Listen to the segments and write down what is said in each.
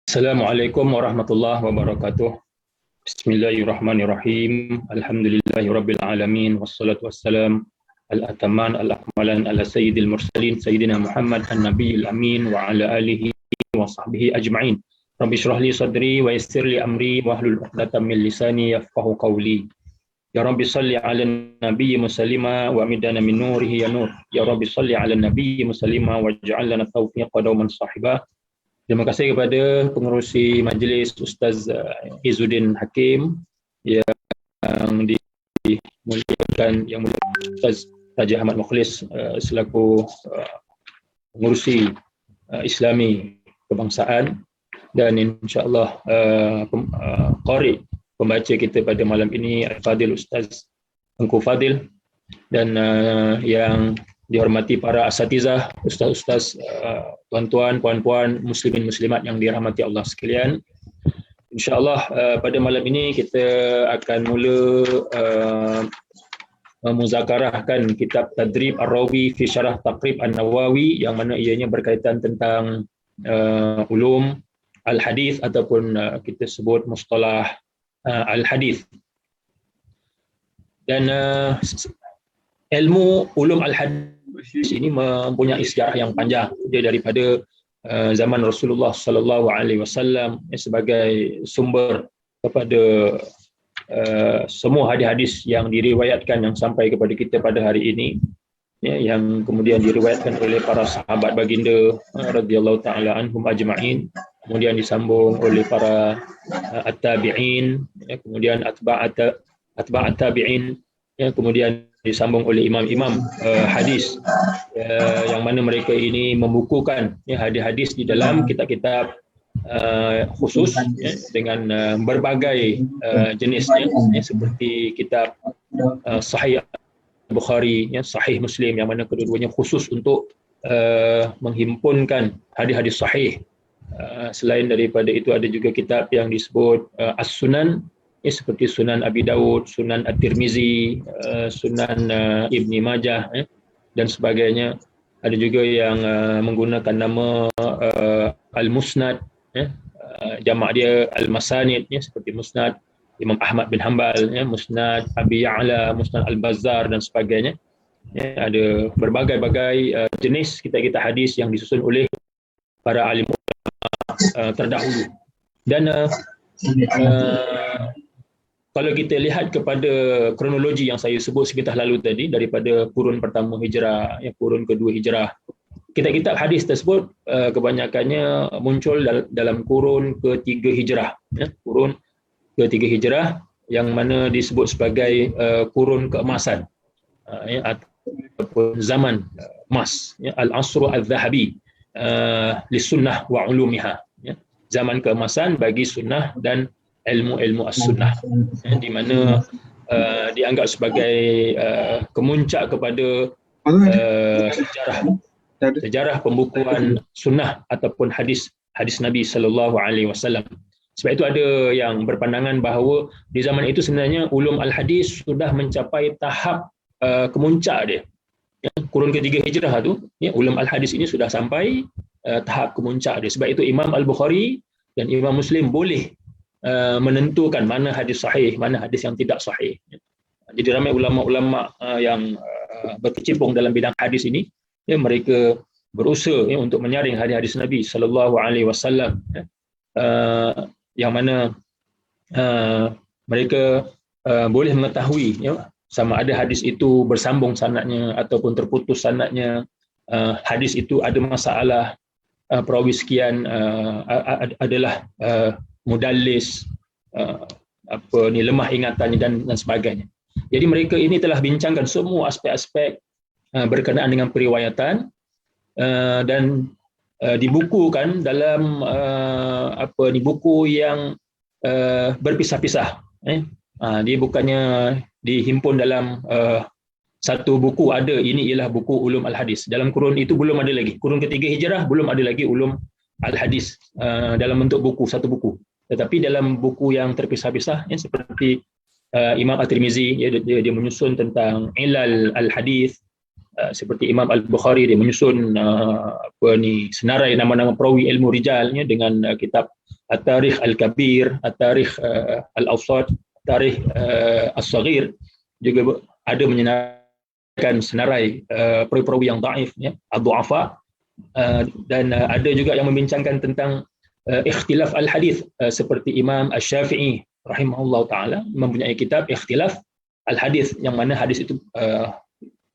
Assalamualaikum warahmatullahi wabarakatuh. Bismillahirrahmanirrahim. Alhamdulillahirabbil alamin wassalatu wassalam al-ataman al-akmalan ala sayyidil mursalin sayyidina Muhammad an-nabiyil amin wa ala alihi wa sahbihi ajma'in. Rabbi shrah li sadri wa yassir li amri wahlul 'uqdatam min lisani yafqahu qawli. Ya Rabbi salli 'alan nabiyyi musallima wa midana min nurihi ya nur. Ya Rabbi salli 'alan nabiyyi musallima waj'al lana tawfiqan dauman sahibah. Terima kasih kepada pengerusi majlis Ustaz Izzuddin Hakim yang dimuliakan yang mulia Ustaz Raja Ahmad Mukhlis selaku pengerusi Islami kebangsaan, dan insya-Allah qari pembaca kita pada malam ini Al-Fadil Ustaz Engku Fadil, dan yang dihormati para asatizah, ustaz-ustaz, tuan-tuan, puan-puan, muslimin muslimat yang dirahmati Allah sekalian. InsyaAllah pada malam ini kita akan mula memuzakarahkan kitab Tadrib Ar-Rawi fi Syarah Taqrib An-Nawawi, yang mana ianya berkaitan tentang ulum al-hadis ataupun kita sebut mustalah al-hadis. Dan ilmu ulum al-hadis ini mempunyai sejarah yang panjang. Dia daripada zaman Rasulullah sallallahu alaihi wasallam sebagai sumber kepada semua hadis-hadis yang diriwayatkan yang sampai kepada kita pada hari ini, ya, yang kemudian diriwayatkan oleh para sahabat baginda radhiyallahu taala anhum ajma'in, kemudian disambung oleh para at-tabi'in, ya, kemudian atba'at tabi'in, ya, kemudian disambung oleh imam-imam hadis, yang mana mereka ini membukukan, ya, hadis-hadis di dalam kitab-kitab khusus, ya, dengan berbagai jenisnya, ya, seperti kitab Sahih Bukhari, ya, Sahih Muslim, yang mana kedua-duanya khusus untuk menghimpunkan hadis-hadis sahih. Selain daripada itu ada juga kitab yang disebut As-Sunan, ya, seperti Sunan Abi Daud, Sunan At-Tirmizi, Sunan Ibni Majah, ya, dan sebagainya. Ada juga yang menggunakan nama Al-Musnad, ya, jamak dia Al-Masanid, ya, seperti Musnad Imam Ahmad bin Hanbal, ya, Musnad Abi Ya'la, Musnad Al-Bazzar dan sebagainya. Ya, ada berbagai-bagai jenis kitab-kitab hadis yang disusun oleh para alim terdahulu. Dan kalau kita lihat kepada kronologi yang saya sebut sebentar lalu tadi, daripada kurun pertama hijrah, ya, kurun kedua hijrah, kitab-kitab hadis tersebut kebanyakannya muncul dalam kurun ketiga hijrah, ya, kurun ketiga hijrah, yang mana disebut sebagai kurun keemasan, ya, ataupun zaman emas, ya, al-asru al-zahabi li sunnah wa ulumiha, ya, zaman keemasan bagi sunnah dan ilmu-ilmu as-sunnah, di mana dianggap sebagai kemuncak kepada sejarah pembukuan sunnah ataupun hadis Nabi sallallahu alaihi wasallam. Sebab itu ada yang berpandangan bahawa di zaman itu sebenarnya ulum al-hadis sudah mencapai tahap kemuncak dia. Ya, kurun ketiga hijrah tu, ya, ulum al-hadis ini sudah sampai tahap kemuncak dia. Sebab itu Imam Al-Bukhari dan Imam Muslim boleh menentukan mana hadis sahih, mana hadis yang tidak sahih. Jadi ramai ulama-ulama yang berkecimpung dalam bidang hadis ini, ya, mereka berusaha, ya, untuk menyaring hadis-hadis Nabi sallallahu alaihi wasallam, ya, yang mana mereka boleh mengetahui, ya, sama ada hadis itu bersambung sanadnya ataupun terputus sanadnya, hadis itu ada masalah perawi sekian adalah mudallis, lemah ingatannya dan sebagainya. Jadi mereka ini telah bincangkan semua aspek-aspek berkenaan dengan periwayatan, dan dibukukan dalam buku yang berpisah-pisah. Dia bukannya dihimpun dalam satu buku. Ada, ini ialah buku ulum al-hadis. Dalam kurun itu belum ada lagi. Kurun ketiga hijrah belum ada lagi ulum al-hadis dalam bentuk buku, satu buku. Tetapi dalam buku yang terpisah-pisah, ya, seperti Imam At-Tirmizi, ya, dia menyusun tentang ilal al-hadis, seperti Imam Al-Bukhari dia menyusun senarai nama-nama perawi ilmu rijalnya dengan kitab At-Tarikh Al-Kabir, At-Tarikh Al-Awsat, Tarikh As-Saghir, juga ada menyenaraikan senarai perawi-perawi yang dhaif, ya, ad-du'afa, dan ada juga yang membincangkan tentang ikhtilaf al-hadis, seperti Imam Asy-Syafi'i rahimahullah taala mempunyai kitab Ikhtilaf al-Hadis, yang mana hadis itu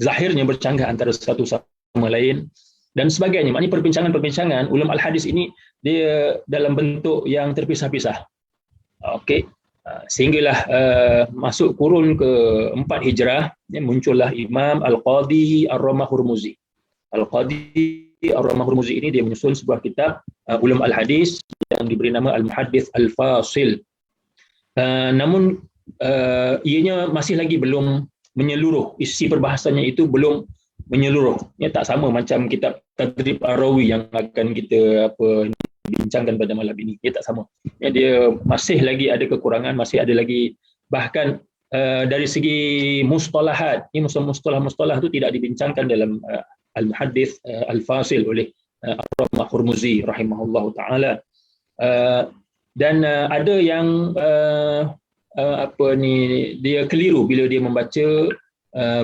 zahirnya bercanggah antara satu sama lain dan sebagainya. Maknanya perbincangan-perbincangan ulum al-hadis ini dia dalam bentuk yang terpisah-pisah. Okey, sehinggalah masuk kurun ke-4 Hijrah, ya, muncullah Imam Al-Qadhi Ar-Ramah Hurmuzi. Al-Qadhi Ar-Ramah Hurmuzi ini dia menyusun sebuah kitab ulum al-hadis yang diberi nama Al-Muhaddits Al-Fasil. Namun ianya masih lagi belum menyeluruh, isi perbahasannya itu belum menyeluruh. Ya, tak sama macam kitab Tadrib Ar-Rawi yang akan kita bincangkan pada malam ini. Dia tak sama. Ya, dia masih lagi ada kekurangan, masih ada lagi, bahkan dari segi mustalahat, ini mustalah-mustalah itu tidak dibincangkan dalam Al-Muhaddits Al-Fasil oleh Ar-Ramah Hurmuzi rahimahullahu taala. Dan ada yang dia keliru bila dia membaca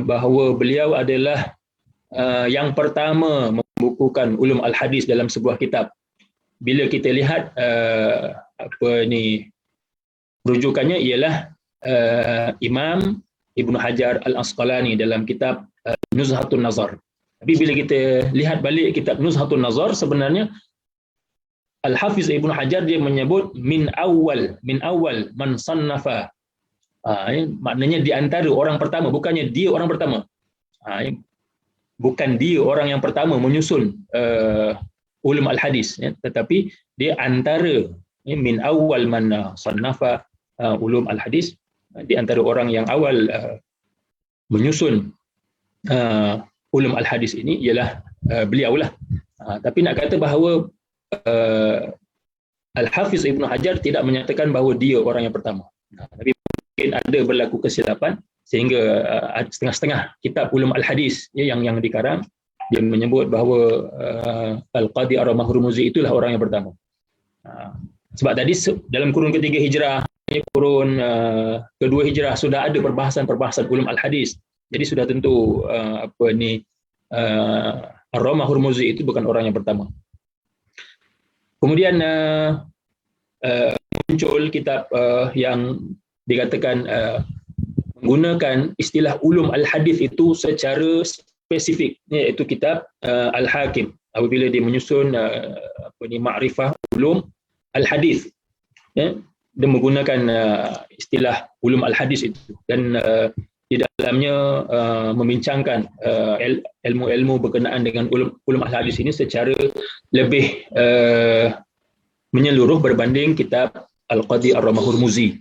bahawa beliau adalah yang pertama membukukan ulum al-hadis dalam sebuah kitab. Bila kita lihat rujukannya ialah Imam Ibnu Hajar Al-Asqalani dalam kitab Nuzhatun Nazar. Tapi bila kita lihat balik kitab Nuzhatun Nazar, sebenarnya Al-Hafiz Ibnu Hajar dia menyebut min awal man sannafa. Maknanya di antara orang pertama, bukannya dia orang pertama. Bukan dia orang yang pertama menyusun ulum al-hadis, ya, tetapi dia antara, ya, min awal man sannafa ulum al-hadis, di antara orang yang awal menyusun ulum al-hadis ini ialah beliaulah. Tapi nak kata bahawa Al-Hafiz Ibnu Hajar tidak menyatakan bahawa dia orang yang pertama. Tapi mungkin ada berlaku kesilapan sehingga setengah-setengah kitab ulum al-hadis, ya, yang dikarang dia menyebut bahawa Al-Qadhi Ar-Ramah Hurmuzi itulah orang yang pertama. Sebab tadi dalam kurun ketiga Hijrah, kurun kedua Hijrah sudah ada perbahasan ulum al-hadis. Jadi sudah tentu Ar-Ramah Hurmuzi itu bukan orang yang pertama. Kemudian muncul kitab yang dikatakan menggunakan istilah ulum al-hadis itu secara spesifik, iaitu kitab Al-Hakim apabila dia menyusun ma'rifah ulum al-hadis, ya, dia menggunakan istilah ulum al-hadis itu, dan di dalamnya membincangkan ilmu-ilmu berkenaan dengan ulum al-hadis ini secara lebih menyeluruh berbanding kitab Al-Qadhi Ar-Ramah Hurmuzi.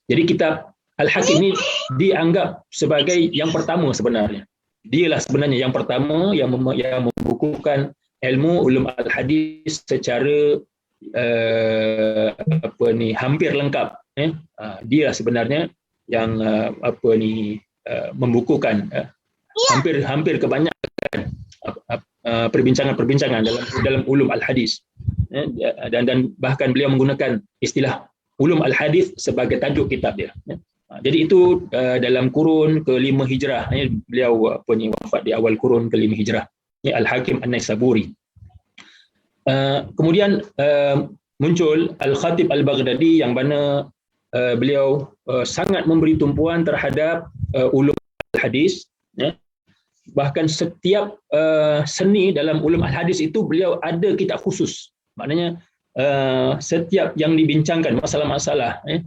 Jadi kitab Al-Hakim ini dianggap sebagai yang pertama sebenarnya. Dialah sebenarnya yang pertama yang membukukan ilmu ulum al-hadis secara hampir lengkap. Dia sebenarnya yang membukukan hampir kebanyakan perbincangan dalam ulum al-hadis, dan bahkan beliau menggunakan istilah ulum al-hadis sebagai tajuk kitab dia. Jadi itu dalam kurun ke-5 Hijrah, beliau wafat di awal kurun ke-5 Hijrah, Al-Hakim An-Naisaburi. Kemudian muncul Al-Khatib Al-Baghdadi yang mana beliau sangat memberi tumpuan terhadap ulum al-hadis, ya. Bahkan setiap seni dalam ulum al-hadis itu beliau ada kitab khusus. Maknanya setiap yang dibincangkan masalah-masalah, ya,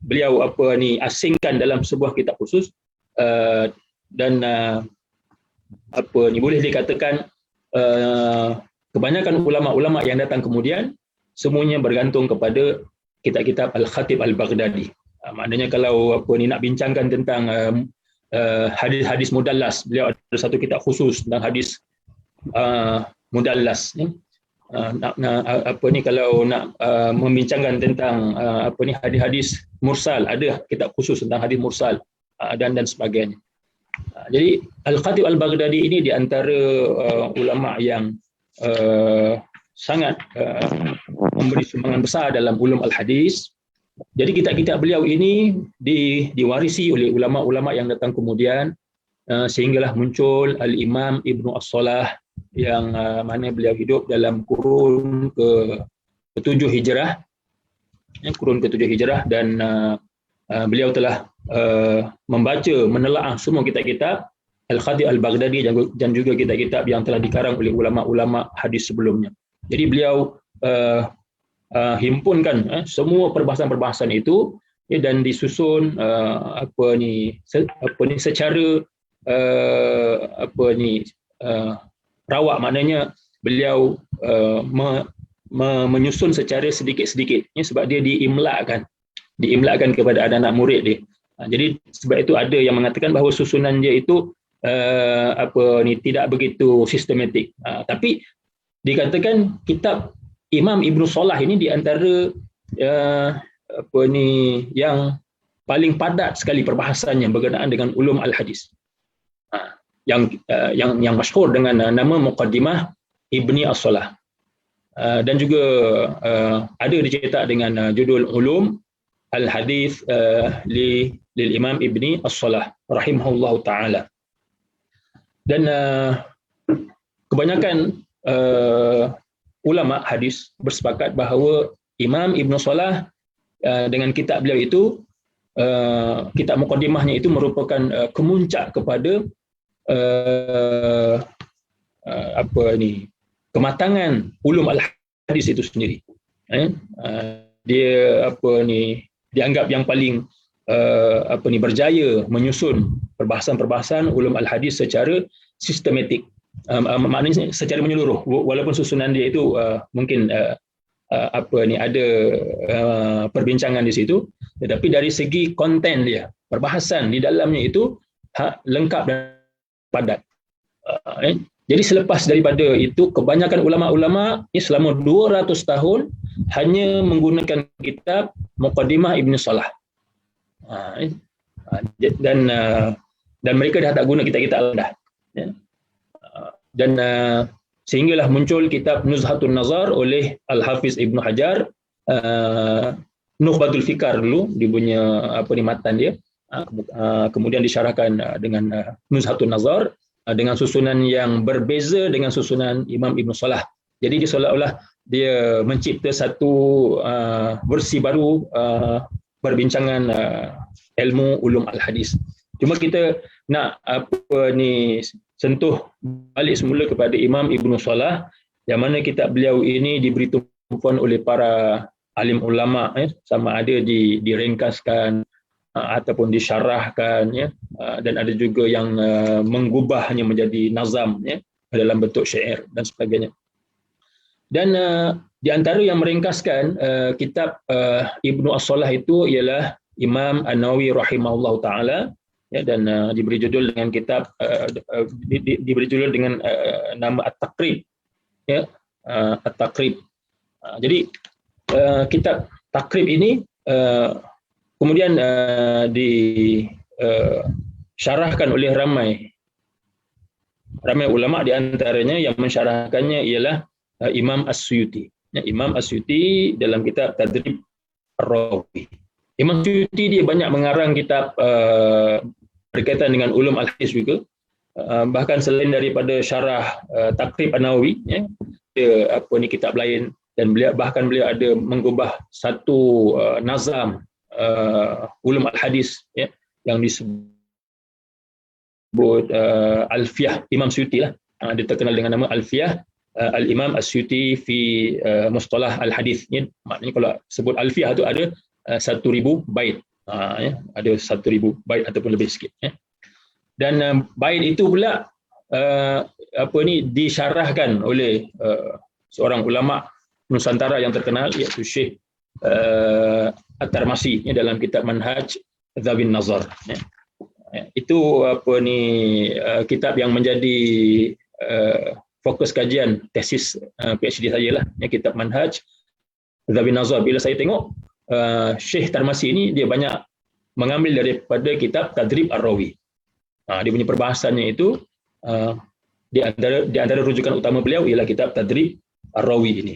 beliau asingkan dalam sebuah kitab khusus, dan boleh dikatakan kebanyakan ulama-ulama yang datang kemudian semuanya bergantung kepada kitab-kitab Al-Khatib Al-Baghdadi. Maknanya kalau nak bincangkan tentang hadis-hadis mudallas, beliau ada satu kitab khusus tentang hadis mudallas. Kalau nak membincangkan tentang hadis-hadis mursal, ada kitab khusus tentang hadis mursal, dan sebagainya. Jadi Al-Khatib Al-Baghdadi ini di antara ulama yang sangat memberi sumbangan besar dalam ulum al-hadis. Jadi kitab-kitab beliau ini diwarisi oleh ulama-ulama yang datang kemudian, sehinggalah muncul Al-Imam Ibnu As-Salah yang mana beliau hidup dalam kurun ke-7 Hijrah, kurun ke-7 Hijrah, dan beliau telah membaca, menelaah semua kitab-kitab Al-Khatib Al-Baghdadi dan juga kitab-kitab yang telah dikarang oleh ulama-ulama hadis sebelumnya. Jadi beliau himpunkan semua perbahasan-perbahasan itu dan disusun secara rawak, maknanya beliau menyusun secara sedikit-sedikit sebab dia diimlakkan kepada anak-anak murid dia. Jadi sebab itu ada yang mengatakan bahawa susunan dia itu tidak begitu sistematik. Tapi dikatakan kitab Imam Ibnu Salah ini di antara yang paling padat sekali perbahasannya berkenaan dengan ulum al-hadis. Yang masyhur dengan nama Muqaddimah Ibni As-Salah. Dan juga ada dicetak dengan judul Ulum Al-Hadis lil Imam Ibni As-Salah rahimahullahu taala. Dan kebanyakan ulama hadis bersepakat bahawa Imam Ibnu Salah dengan kitab beliau itu, kitab Muqaddimahnya itu merupakan kemuncak kepada kematangan ulum al-hadis itu sendiri. Dia dianggap yang paling berjaya menyusun perbahasan-perbahasan ulum al-hadis secara sistematik. Maknanya secara menyeluruh, walaupun susunan dia itu mungkin ada perbincangan di situ, tetapi dari segi konten dia, perbahasan di dalamnya itu lengkap dan padat. Jadi selepas daripada itu, kebanyakan ulama-ulama selama 200 tahun hanya menggunakan kitab Muqaddimah Ibn Salah. Dan mereka dah tak guna kitab-kitab dah. Dan sehinggalah muncul kitab Nuzhatun Nazar oleh Al-Hafiz Ibn Hajar, Nukhbatul Fikar dulu dia punya matan dia, kemudian disyarahkan dengan Nuzhatun Nazar dengan susunan yang berbeza dengan susunan Imam Ibn Salah. Jadi dia seolah-olah dia mencipta satu versi baru perbincangan ilmu ulum al-hadis. Cuma kita nak sentuh balik semula kepada Imam Ibnu Salah, yang mana kitab beliau ini diberi tumpuan oleh para alim ulama, sama ada diringkaskan ataupun disyarahkan, dan ada juga yang menggubahnya menjadi nazam dalam bentuk syair dan sebagainya. Dan di antara yang meringkaskan kitab Ibnu As-Salah itu ialah Imam An-Nawawi rahimahullahu taala, dan diberi judul dengan kitab diberi judul dengan nama At-Taqrib, At-Taqrib. Jadi kitab Taqrib ini kemudian disyarahkan oleh ramai ulama, di antaranya yang mensyarahkannya ialah Imam As-Suyuti. Imam As-Suyuti dalam kitab Tadrib Ar-Rawi. Imam As-Suyuti dia banyak mengarang kitab berkaitan dengan ulum al-hadis juga. Bahkan selain daripada syarah Taqrib An-Nawawi, dia kitab lain, dan beliau ada menggubah satu nazam ulum al-hadis yang disebut Alfiyah Imam Suyuti lah. Dia terkenal dengan nama Alfiyah Al-Imam As-Suyuti fi Mustalah al-Hadis. Maknanya kalau sebut Alfiyah itu ada 1,000 bait. Ada 1,000 bait ataupun lebih sikit. Dan bait itu pula disyarahkan oleh seorang ulama Nusantara yang terkenal, iaitu Syekh At-Tarmasi dalam kitab Manhaj Dzawin Nazar. Itu kitab yang menjadi fokus kajian tesis PhD saya lah, kitab Manhaj Dzawin Nazar. Bila saya tengok Syekh Tarmasi ini, dia banyak mengambil daripada kitab Tadrib Ar-Rawi. Dia punya perbahasannya itu di antara rujukan utama beliau ialah kitab Tadrib Ar-Rawi ini.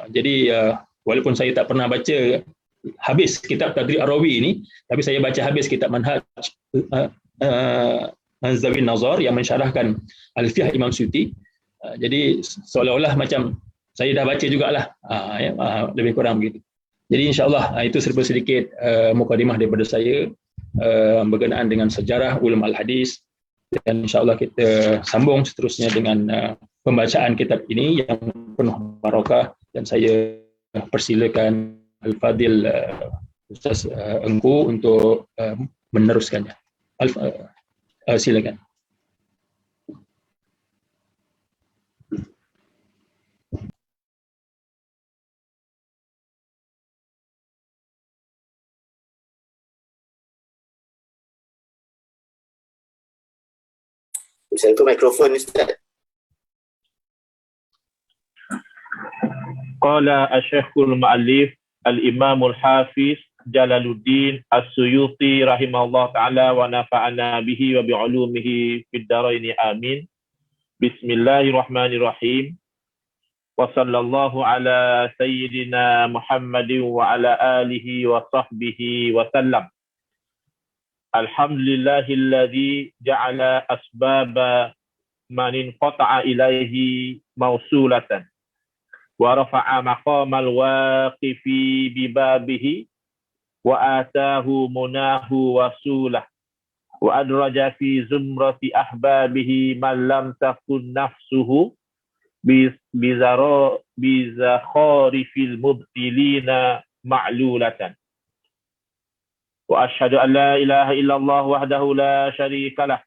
Jadi Walaupun saya tak pernah baca habis kitab Tadrib Ar-Rawi ini, tapi saya baca habis kitab Manhaj Zawin Nazar yang mensyarahkan Alfiyah Imam Suyuti. Jadi seolah-olah macam saya dah baca jugalah, lebih kurang begitu. Jadi insya-Allah itu serba sedikit mukadimah daripada saya berkenaan dengan sejarah ulum al-hadis, dan insya-Allah kita sambung seterusnya dengan pembacaan kitab ini yang penuh barakah, dan saya persilakan Al-Fadil Ustaz Engku untuk meneruskannya. Silakan. Bisa tutup mikrofon Ustaz. Qala asy-Syekhul Mu'allif Al-Imamul Hafiz Jalaluddin As-Suyuti rahimahullah ta'ala wa nafa'ana bihi wa bi'ulumihi fid dharaini amin. Bismillahirrahmanirrahim. Wa sallallahu ala sayyidina Muhammadin wa ala alihi wa sahbihi wa sallam. Alhamdulillahilladzi ja'ala asbaba man inqata'a ilaihi mausulatan wa rafa'a maqamal waqifi bibabihi wa atahu munahu wasulah wa adraja fi zumrati ahbabihi man lam takun nafsuhu bizakharifil mubtilina ma'lulatan. Wa asyhadu an la ilaha illallah wahdahu la syarika lah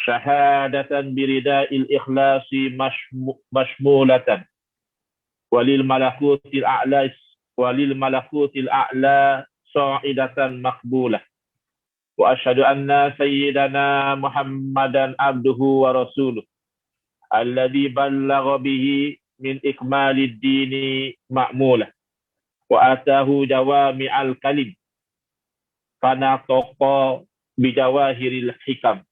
syahadatan birida'il ikhlasi mashmulatan walil malakutil a'la sa'idatan maqbulah. Wa asyhadu anna sayyidana Muhammadan abduhu wa rasuluh alladhi ballagha bihi min ikmalid dini ma'mulah wa atahu jawami'al kalim fanataqa bijawahiril hikam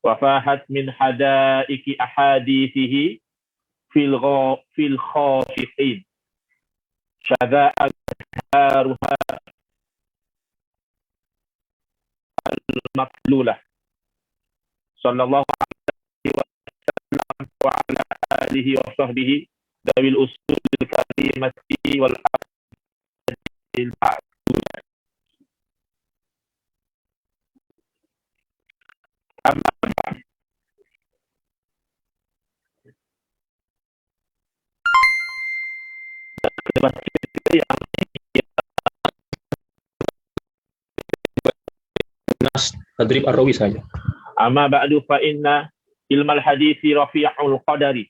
wa fahat min hadaiki ahadithihi fil khashiqin syada'at haruha al-maqlulah sallallahu alaihi wasallam wa ala alihi wa sahbihi dawil usulil karimati wal adil ba'd. Nas Tadrib Ar-Rawi saja. Amma ba'du fa inna ilmal hadithi rafi'ul qadari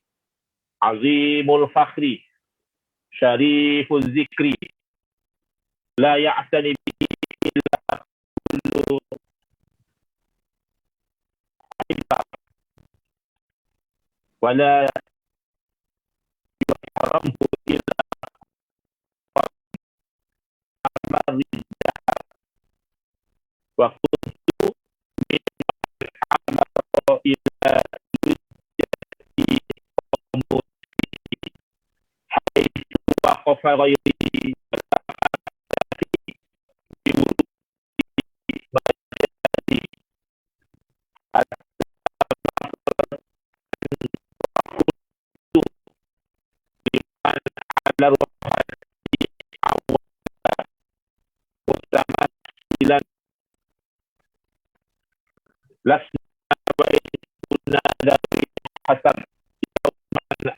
azimul fakhri syariful zikri la ya'tani bihi illa kullu ibad wa la yuhramhu illa wa kuntu min amara ila yujati haitsu waqafa ghairi lasna baina dari hasan man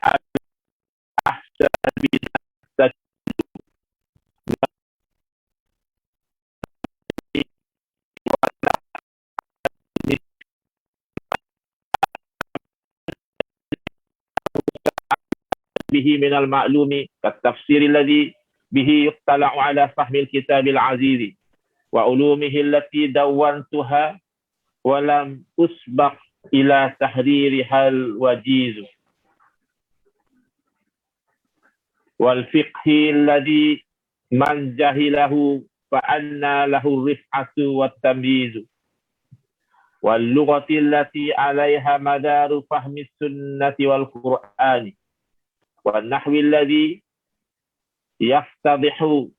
ahsan bin bihi min al-ma'lumi kat-tafsir alladhi bihi yuttala'u ala fahmi al-kitab al-aziz wa ulumihi allati dawwantuha wa lam usbaq ila tahririha al-wajiz wal fiqhi alladhi man jahilahu fa anna lahu rif'atu wat tamyiz wal lughati allati 'alayha madaru fahmi sunnati wal qur'ani wan nahwi alladhi yaftadihu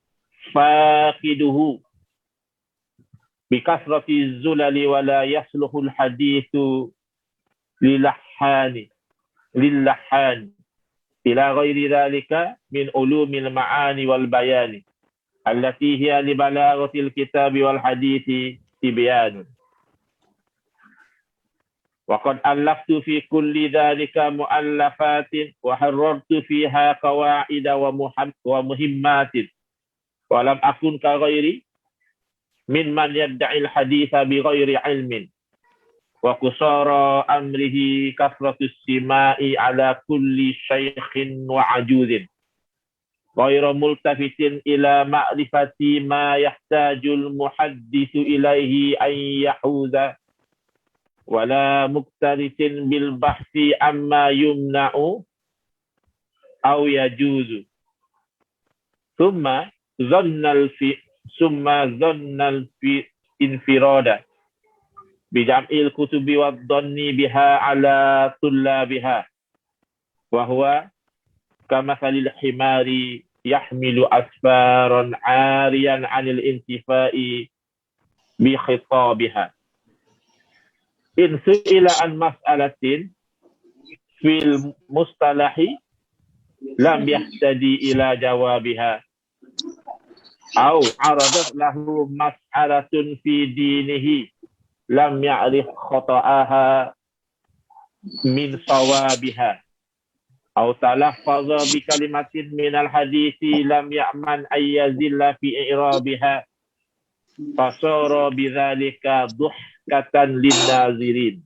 faqiduhu bikasrati zulali wa la yasluhul hadithu lillahani ila ghairi dhalika min ulumil ma'ani wal bayani allati hiya li balaghatil kitabi wal hadithi tibyan. Wa qad allaftu fi kulli dhalika mu'allafatin wa harrartu fiha qawaida wa muhimmatin wa lam akun ka ghairi mimman yadda'i al haditha bi ghairi ilmin wa qusara amrihi kasratus sima'i ala kulli shaykhin wa ajuzin ghairu multafitin ila ma'rifati ma yahtajul muhaddithu ilaihi an yahuza wala muktaritin bil bahthi amma yumna'u aw yajuzu thumma dhanna al infirada bijam'il kutubi wa dhanni biha ala tullabiha wa huwa kamathalil himari yahmilu asfaran 'ariyan 'anil intifa'i bi khitabiha. In su'ila an mas'alatin fil mustalahi lam yahtadi ila jawabiha aw 'aradat lahu mas'alatun fi dinihi lam ya'rif khata'aha min sawabiha aw talaffaza bi kalimatin min al-hadithi lam ya'man ay yazilla fi i'rabiha fasara bidzalika duhkatan lin-nazirin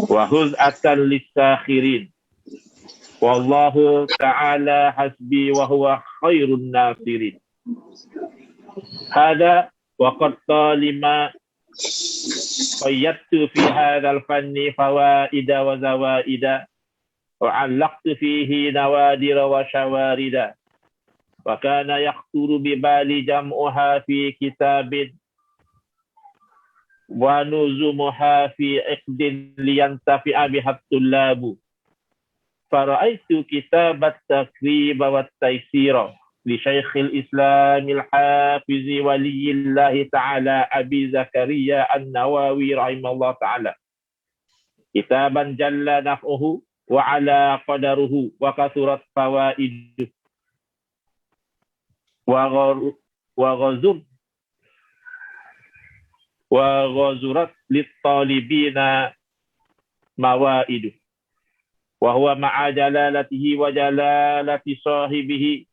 wa huz'atan lis-sakhirin wallahu ta'ala hasbi wa huwa khairun nasirin. Hada wa qad talima qayyadtu fi hadzal fanni fawaida wa zawaida wa 'allaqtu fihi nawadir wa shawarida wa kana yaqturu bi bali jam'uha fi kitabin wa nuzumuha fi iqdin liyantafi'a biha at-tullabu fara'aitu kitabat takrib wa at-taysira li Syekhil Islam al-Hafiz Waliyillah Ta'ala Abi Zakaria An-Nawawi rahimahullah ta'ala. Kitaban jalla naf'uhu wa ala qadaruhu wa kathurat fawaiduh wa ghazurat lit-talibina mawaiduh wa huwa ma'a jalalatihi wa jalalati sahibihi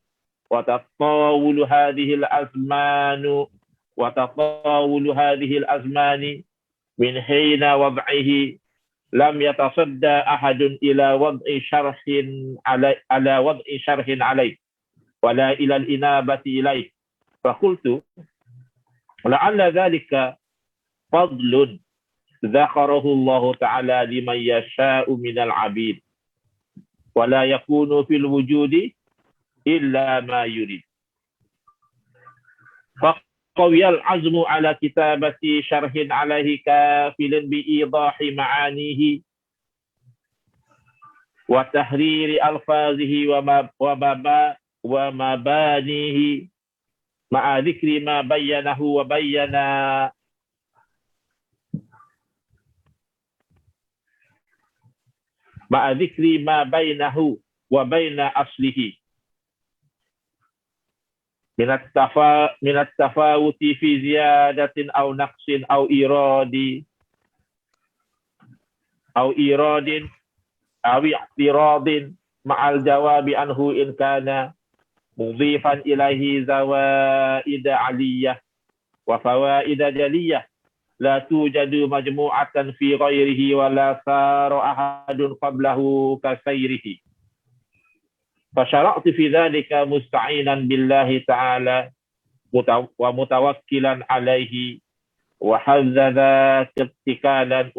وتطاول هذه الأزمان من حين وضعه لم يتصدى أحد إلى وضع شرح عليه ولا إلى الإنابة إليه فقلت لعل ذلك فضل ذكره الله تعالى لمن يشاء من العبيد ولا يكون في الوجود إلا ما يريد فقوي العزم على كتابة شرح عليه كافل بإيضاح معانيه وتحرير ألفاظه ومبانيه مع ذكر ما بينه وبين أصله من التفاوت في زيادة أو نقص أو إيراد أو اعتراض مع الجواب عنه إن كان مضيفا إليه زوائد علية وفوائد جلية لا توجد مجموعة في غيره ولا سار أحد قبله كسيره فشرعت في ذلك مستعينا بالله تعالى ومتوكلا عليه وحذذا اتكالا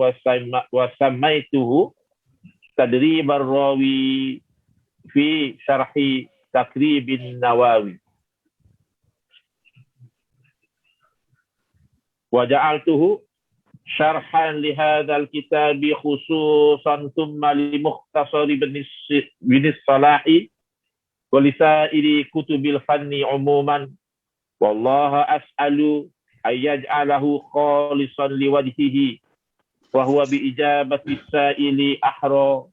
وسميته تدريب الراوي في شرح تقريب النووي وجعلته شرحا لهذا الكتاب خصوصا ثم لمختصر بن الصلاح ولسائر كتب الفن عموما والله أسأل أن يجعله خالصا لوجهه وهو بإجابة السائل أحرى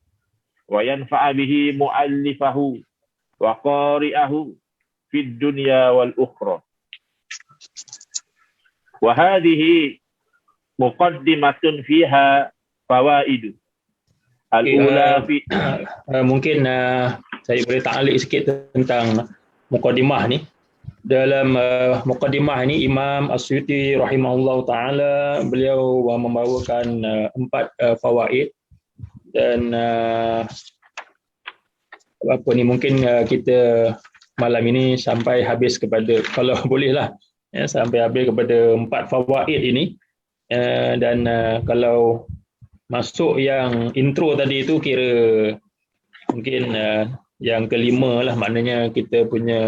وينفع به مؤلفه وقارئه في الدنيا والأخرى. وهذه مقدمة فيها فوائد. الأولى في mungkin saya boleh ta'liq sikit tentang mukadimah ni. Dalam mukadimah ni Imam As-Suyuti rahimahullah taala beliau membawakan 4 fawaid dan apa ni mungkin kita malam ini sampai habis kepada kalau bolehlah sampai habis kepada 4 fawaid ini dan kalau masuk yang intro tadi itu kira mungkin yang kelima lah, maknanya kita punya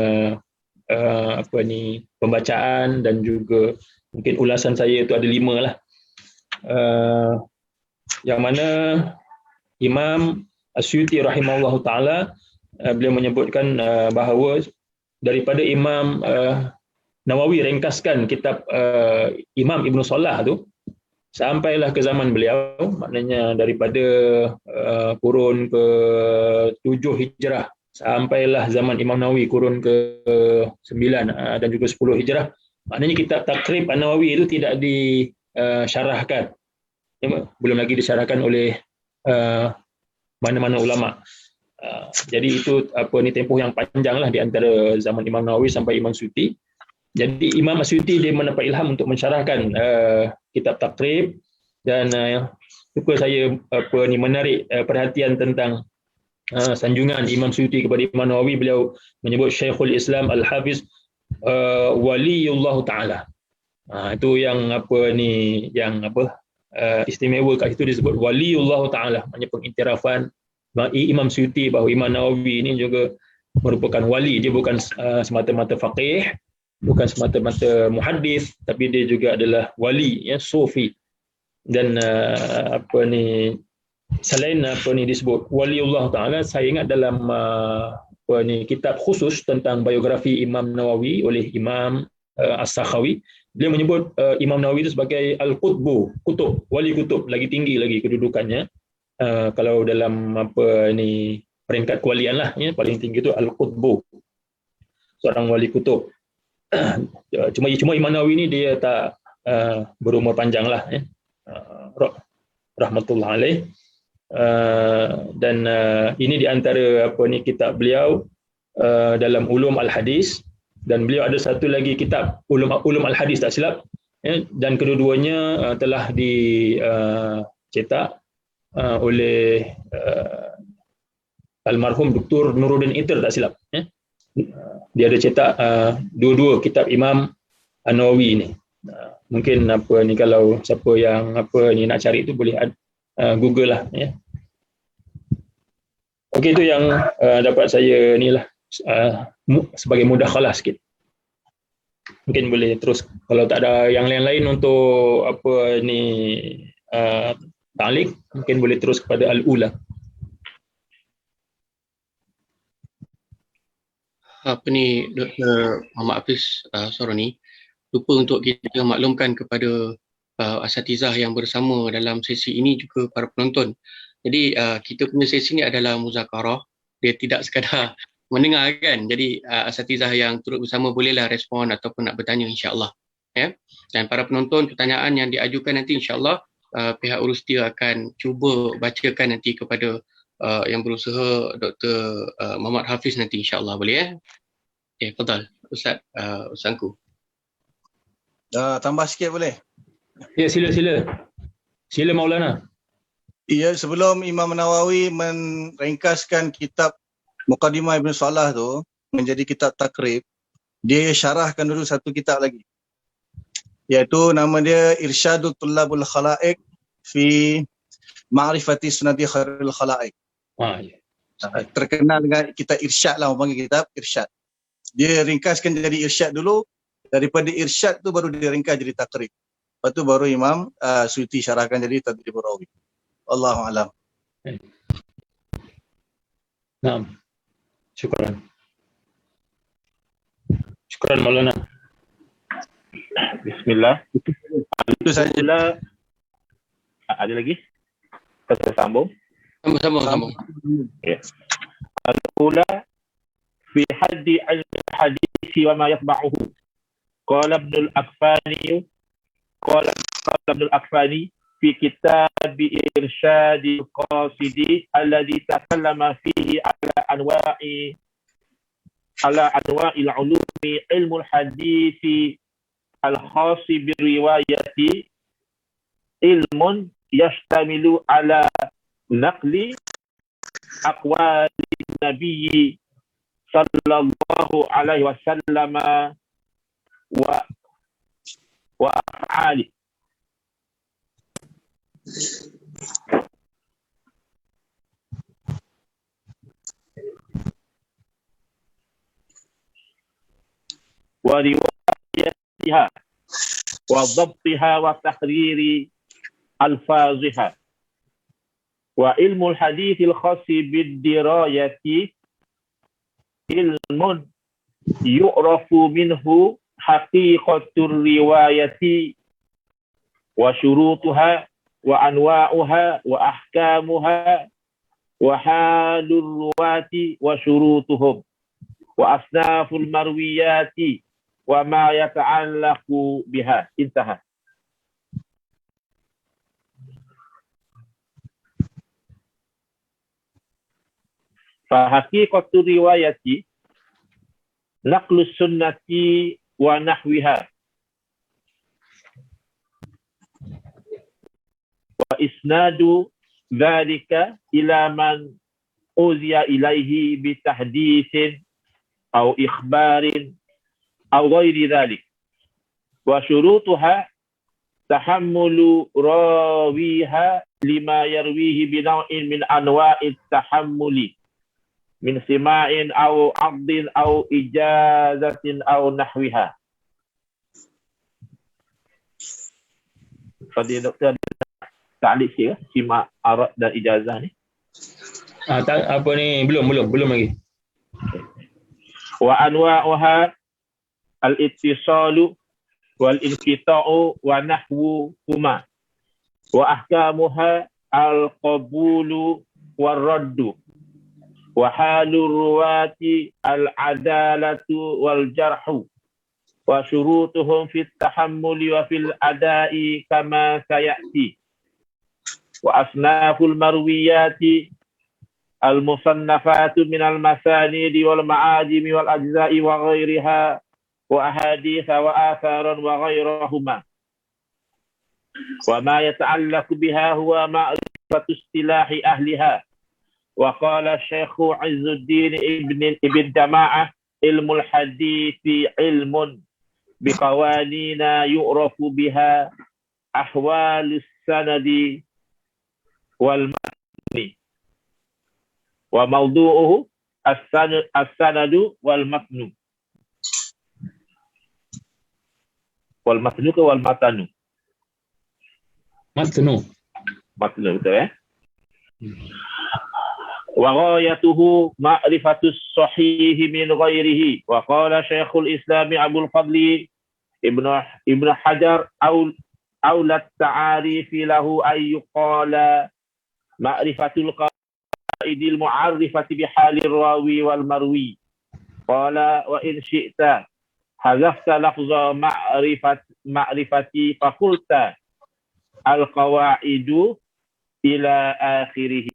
apa ni pembacaan dan juga mungkin ulasan saya itu ada 5 lah. Yang mana Imam As-Suyuti rahimahullah taala beliau menyebutkan bahawa daripada Imam Nawawi ringkaskan kitab Imam Ibn Salah tu sampailah ke zaman beliau, maknanya daripada kurun ke-7 Hijrah sampailah zaman Imam Nawawi kurun ke-9 dan juga 10 Hijrah. Maknanya kitab Taqrib An-Nawawi itu tidak disyarahkan. Belum lagi disyarahkan oleh mana-mana ulama. Jadi itu apa ni tempoh yang panjanglah di antara zaman Imam Nawawi sampai Imam Suyuti. Jadi Imam As-Suyuti dia mendapat ilham untuk mensyarahkan kitab Taqrib dan suka saya apa ni menarik perhatian tentang sanjungan Imam Suyuti kepada Imam Nawawi. Beliau menyebut Syekhul Islam Al-Hafiz Waliullah Ta'ala. Itu yang apa ni yang apa istimewa kat situ disebut Waliullah Ta'ala, maknanya pengiktirafan Imam Suyuti bahawa Imam Nawawi ini juga merupakan wali. Dia bukan semata-mata faqih, bukan semata-mata muhaddis, tapi dia juga adalah wali, ya, sufi. Dan apa ni selain apa ni disebut Waliullah Ta'ala, saya ingat dalam apa ni kitab khusus tentang biografi Imam Nawawi oleh Imam As-Sakhawi, beliau menyebut Imam Nawawi itu sebagai Al-Qutbu, kutub, wali kutub, lagi tinggi lagi kedudukannya. Kalau dalam apa ni peringkat kewalian lah, ya, paling tinggi itu Al-Qutbu, seorang wali kutub. Cuma Imam Nawawi ni dia tak berumur panjang lah, ya. Rahmatullah alaih. Dan ini di antara apa ni kitab beliau dalam ulum al-hadis, dan beliau ada satu lagi kitab ulum al-hadis tak silap, ya, dan kedua-duanya telah dicetak oleh almarhum Dr. Nuruddin Itir tak silap, ya. Dia ada cetak dua-dua kitab Imam An-Nawawi ni. Mungkin apa ni kalau siapa yang apa ni nak cari tu boleh Google lah, ya. Okey, itu yang dapat saya ni lah sebagai mudakhalah sikit. Mungkin boleh terus kalau tak ada yang lain untuk apa ni ta'liq, mungkin boleh terus kepada al-ula. Apa ni Dr. Muhammad Hafiz Soroni, lupa untuk kita maklumkan kepada asatizah yang bersama dalam sesi ini juga para penonton. Jadi kita punya sesi ini adalah muzakarah, dia tidak sekadar mendengar kan. Jadi asatizah yang turut bersama bolehlah respon ataupun nak bertanya insya-Allah, ya. Dan para penonton, pertanyaan yang diajukan nanti insya-Allah pihak urus dia akan cuba bacakan nanti kepada yang berusaha Dr. Muhammad Hafiz nanti insya-Allah, boleh, ya? Okay, fadal Ustaz Sangku. Tambah sikit boleh? Ya, sila Maulana. Ya, sebelum Imam Nawawi meringkaskan kitab Muqaddimah Ibn Salah tu menjadi kitab Taqrib, dia syarahkan dulu satu kitab lagi, iaitu nama dia Irsyadul Tullabul Khalaiq fi Ma'rifati Sunnati Khairil Khalaiq. Terkenal dengan kitab Irsyad lah, orang panggil kitab Irsyad. Dia ringkaskan jadi Irsyad dulu, daripada Irsyad tu baru dia ringkas jadi Taqrib. Lepas tu baru Imam Suyuti syarahkan jadi Tadribur Rawi. Allahu a'lam. Naam. Syukran. Syukran Maulana. Bismillah. Itu saja. Pula ada lagi? Kita sambung. Sama-sama. Al-ula fi haddi al-hadith wa ma yatba'uhu. Qala Ibn al-Akfani fi kitab Irshad al-Qasidi alladhi takallama fihi ala anwa'i al-ulumi ilmu al-hadith al-khas bi-riwayati ilmun yashtamilu ala naqli aqwali Nabi sallallahu alaihi wasallam wa af'ali. Wa riwayatiha wa dhabtiha wa tahriri alfaziha. Wa ilmu al-hadith al-khasi bid-dirayati ilmun yu'rafu minhu haqiqatur riwayati wa syurutuha wa anwa'uha wa ahkamuha wa halur ruwati wa syurutuhum wa asnaful marwiyati wa ma yata'allaqu biha. Intaha. Fahaqiqatu riwayati naqlu sunnati wa nahwiha wa isnadu dhalika ila man uziya ilaihi bitahdithin aw ikhbarin aw ghairi dhalik wa syurutuha tahammulu rawiha lima yarwihi binaw'in min anwa'it tahammuli min sima'in aw 'abdin aw ijazatin aw nahwiha. Tadi doktor ta'liq sikit sima' arad dan ijazah ni. Apa ni belum lagi. Wa anwa'uha al-ittisalu wal inqita'u wa nahwuhuma wa ahkamuha al-qabulu war raddu wa halur ruwati al-adalatu wal jarhu wa syurutuhum fit tahammuli wa fil ada'i kama sayati wa asnaful marwiyati al-musannafatu minal masanidi wal ma'ajimi wal ajza'i wa ghairiha wa ahaditha wa atharan wa ghairahuma wa ma yata'allaqu biha huwa ma'rifatu istilahi ahliha. Wa qala Syekh Izzuddin ibn Jama'ah ilmul hadithi ilmun biqawanina yu'rafu biha ahwalus sanadi wal matni wa mawdu'uhu as-sanadu wal matnu wal matnu ke wal matanu Matnu betul wa ghayatuhu ma'rifatus sahihi min ghairihi. Wa qala Syekhul Islam Abdul Fadli Ibn Hajar awlat ta'arifi lahu ay yuqala ma'rifatul qaidil mu'arrifati bihalir rawi wal marwi. Qala wa in syi'ta hazafta lafza ma'rifati fakulta al-qawaidu ila akhirih.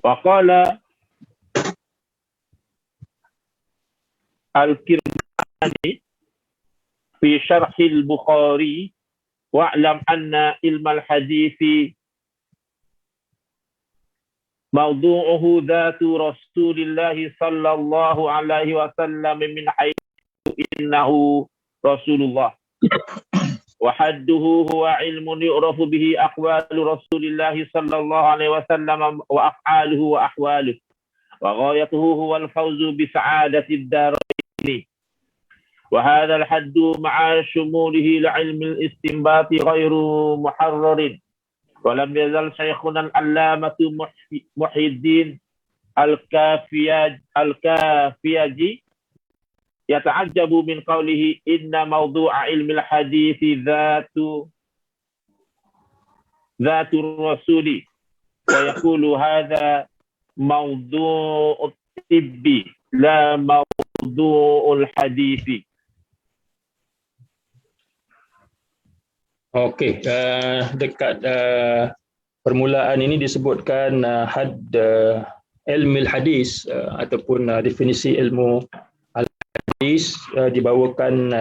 Wa qala al-Kirmani fi syarh al-Bukhari wa'lam anna ilmal hadithi mawdu'uhu dhatu Rasulillah sallallahu alaihi wasallam min haythu innahu Rasulullah wa hadduhu huwa ilmun yu'rafu bihi aqwalu Rasulillah sallallahu alaihi wasallam wa af'aluhu wa ahwaluhu wa ghayatuhu huwa al-fawzu bi sa'adati ad-darain wa hadha al-haddu ma'a shumulihi li 'ilmi al-istinbat ghayru muharrarin ولم يزل شيخنا العلامة محي الدين الكافياجي يتعجب من قوله إن موضوع علم الحديث ذات الرسول ويقول هذا موضوع الطب لا موضوع الحديث. Okey, dekat permulaan ini disebutkan had ilmu hadis ataupun definisi ilmu hadis dibawakan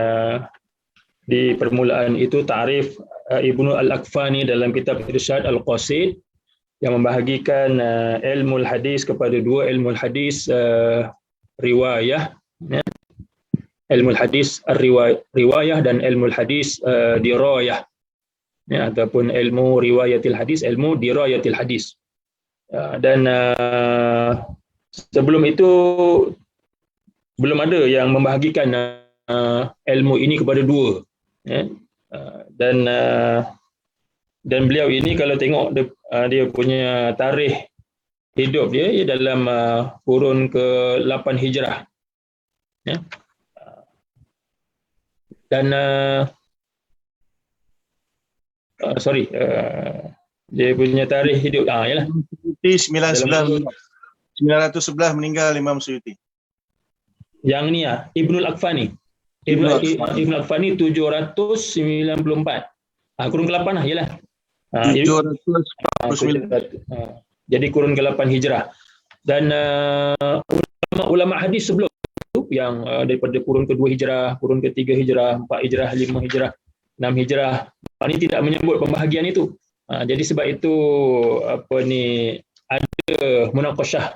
di permulaan itu ta'rif Ibnu Al-Akfani dalam kitab Irsyad Al-Qasid yang membahagikan ilmu hadis kepada dua ilmu hadis riwayah, ya. Ilmu hadis riwayah dan ilmu hadis dirayah, ya, ataupun ilmu riwayatil hadis, ilmu dirayatil hadis. Dan sebelum itu belum ada yang membahagikan ilmu ini kepada dua, ya. Dan beliau ini kalau tengok dia punya tarikh hidup dia dalam kurun ke-8 Hijrah, ya. Dan dia punya tarikh hidup yalah 911 meninggal Imam Suyuti. Yang ni Ibnu Al-Akfani. Ibnu Al-Akfani 794. Kurun ke-8 lah yalah. 749. Jadi kurun ke-8 Hijrah. Dan ulama hadis sebelum itu yang daripada kurun ke-2 Hijrah, kurun ke-3 Hijrah, 4 Hijrah, 5 Hijrah, 6 Hijrah, ini tidak menyebut pembahagian itu. Jadi sebab itu ada munaqasyah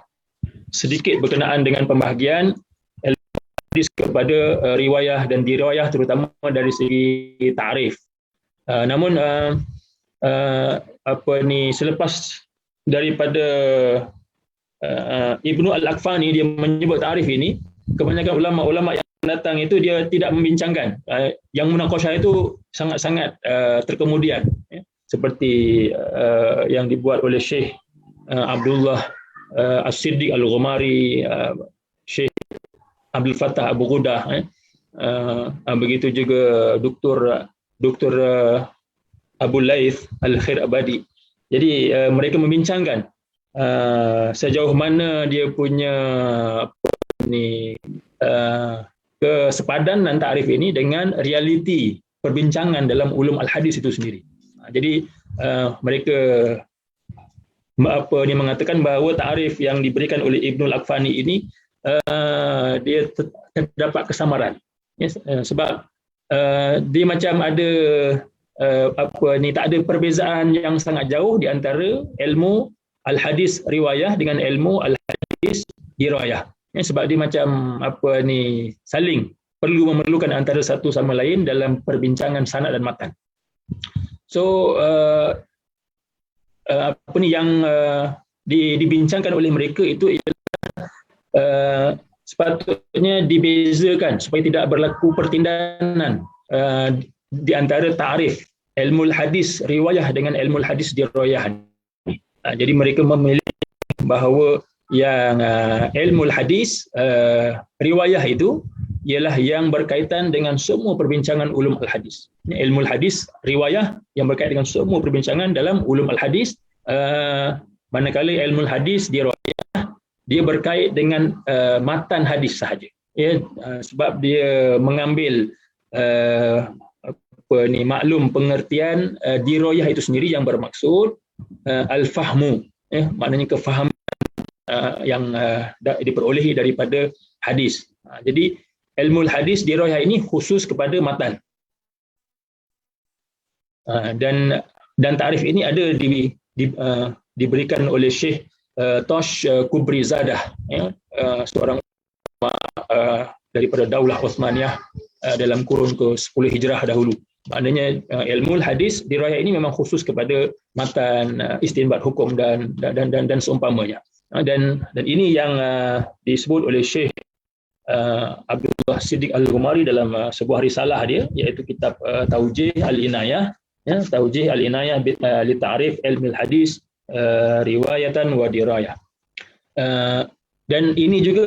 sedikit berkenaan dengan pembahagian hadis kepada riwayah dan dirayah, terutama dari segi ta'rif. Namun selepas daripada Ibnu Al-Akfani dia menyebut ta'rif ini, kebanyakan ulama-ulama yang datang itu dia tidak membincangkan. Yang munaqasyah itu sangat-sangat terkemudian, ya. Seperti yang dibuat oleh Syekh Abdullah As-Siddiq Al-Ghumari, Syekh Abdul Fattah Abu Ghudah, begitu juga Dr. Abu Laith Al-Khair Abadi. Jadi mereka membincangkan sejauh mana dia punya kesepadanan ta'rif ini dengan realiti perbincangan dalam ulum al-hadis itu sendiri. Jadi mereka mengatakan bahawa ta'rif yang diberikan oleh Ibnu Al-Akfani ini dia terdapat kesamaran, ya, sebab dia macam ada tak ada perbezaan yang sangat jauh di antara ilmu al-hadis riwayah dengan ilmu al-hadis dirayah, ya, sebab dia macam saling memerlukan antara satu sama lain dalam perbincangan sanad dan matan. So yang dibincangkan oleh mereka itu ialah sepatutnya dibezakan supaya tidak berlaku pertindahan di antara ta'rif ilmu hadis riwayah dengan ilmu hadis dirayah. Jadi mereka memilih bahawa yang ilmu hadis riwayah itu ialah yang berkaitan dengan semua perbincangan ulum al-hadis. Ilmu hadis riwayah yang berkaitan dengan semua perbincangan dalam ulum al-hadis, manakala ilmu hadis dirayah dia berkait dengan matan hadis sahaja, ya, sebab dia mengambil maklum pengertian dirayah itu sendiri yang bermaksud al-fahmu, maknanya kefahaman yang diperolehi daripada hadis. Jadi ilmu hadis dirayah ini khusus kepada matan. Dan ta'rif ini ada diberikan oleh Syekh Tosh Kubrizadah, ya, seorang daripada Daulah Uthmaniyah dalam kurun ke-10 Hijrah dahulu. Maknanya ilmu hadis dirayah ini memang khusus kepada matan, istinbat hukum dan seumpamanya. Dan ini yang disebut oleh Syekh Abdullah Siddiq Al-Ghumari dalam sebuah risalah dia, iaitu kitab Taujih Al-Inayah Ya, taujih al-inayah li ta'rif ilmu al-hadis riwayatan wa dirayah. Dan ini juga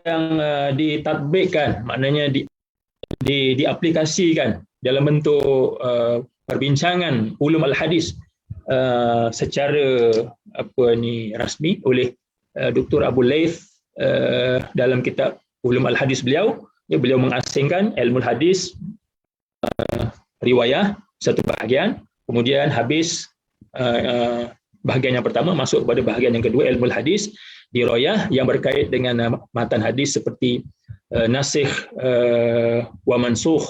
yang ditatbikkan, maknanya diaplikasikan dalam bentuk perbincangan ulum al-hadis secara rasmi oleh Dr. Abu Laith dalam kitab ulum al-hadis beliau. Beliau mengasingkan ilmu hadis riwayah satu bahagian, kemudian habis bahagian yang pertama masuk kepada bahagian yang kedua ilmu hadis dirayah yang berkait dengan matan hadis seperti nasikh wa mansukh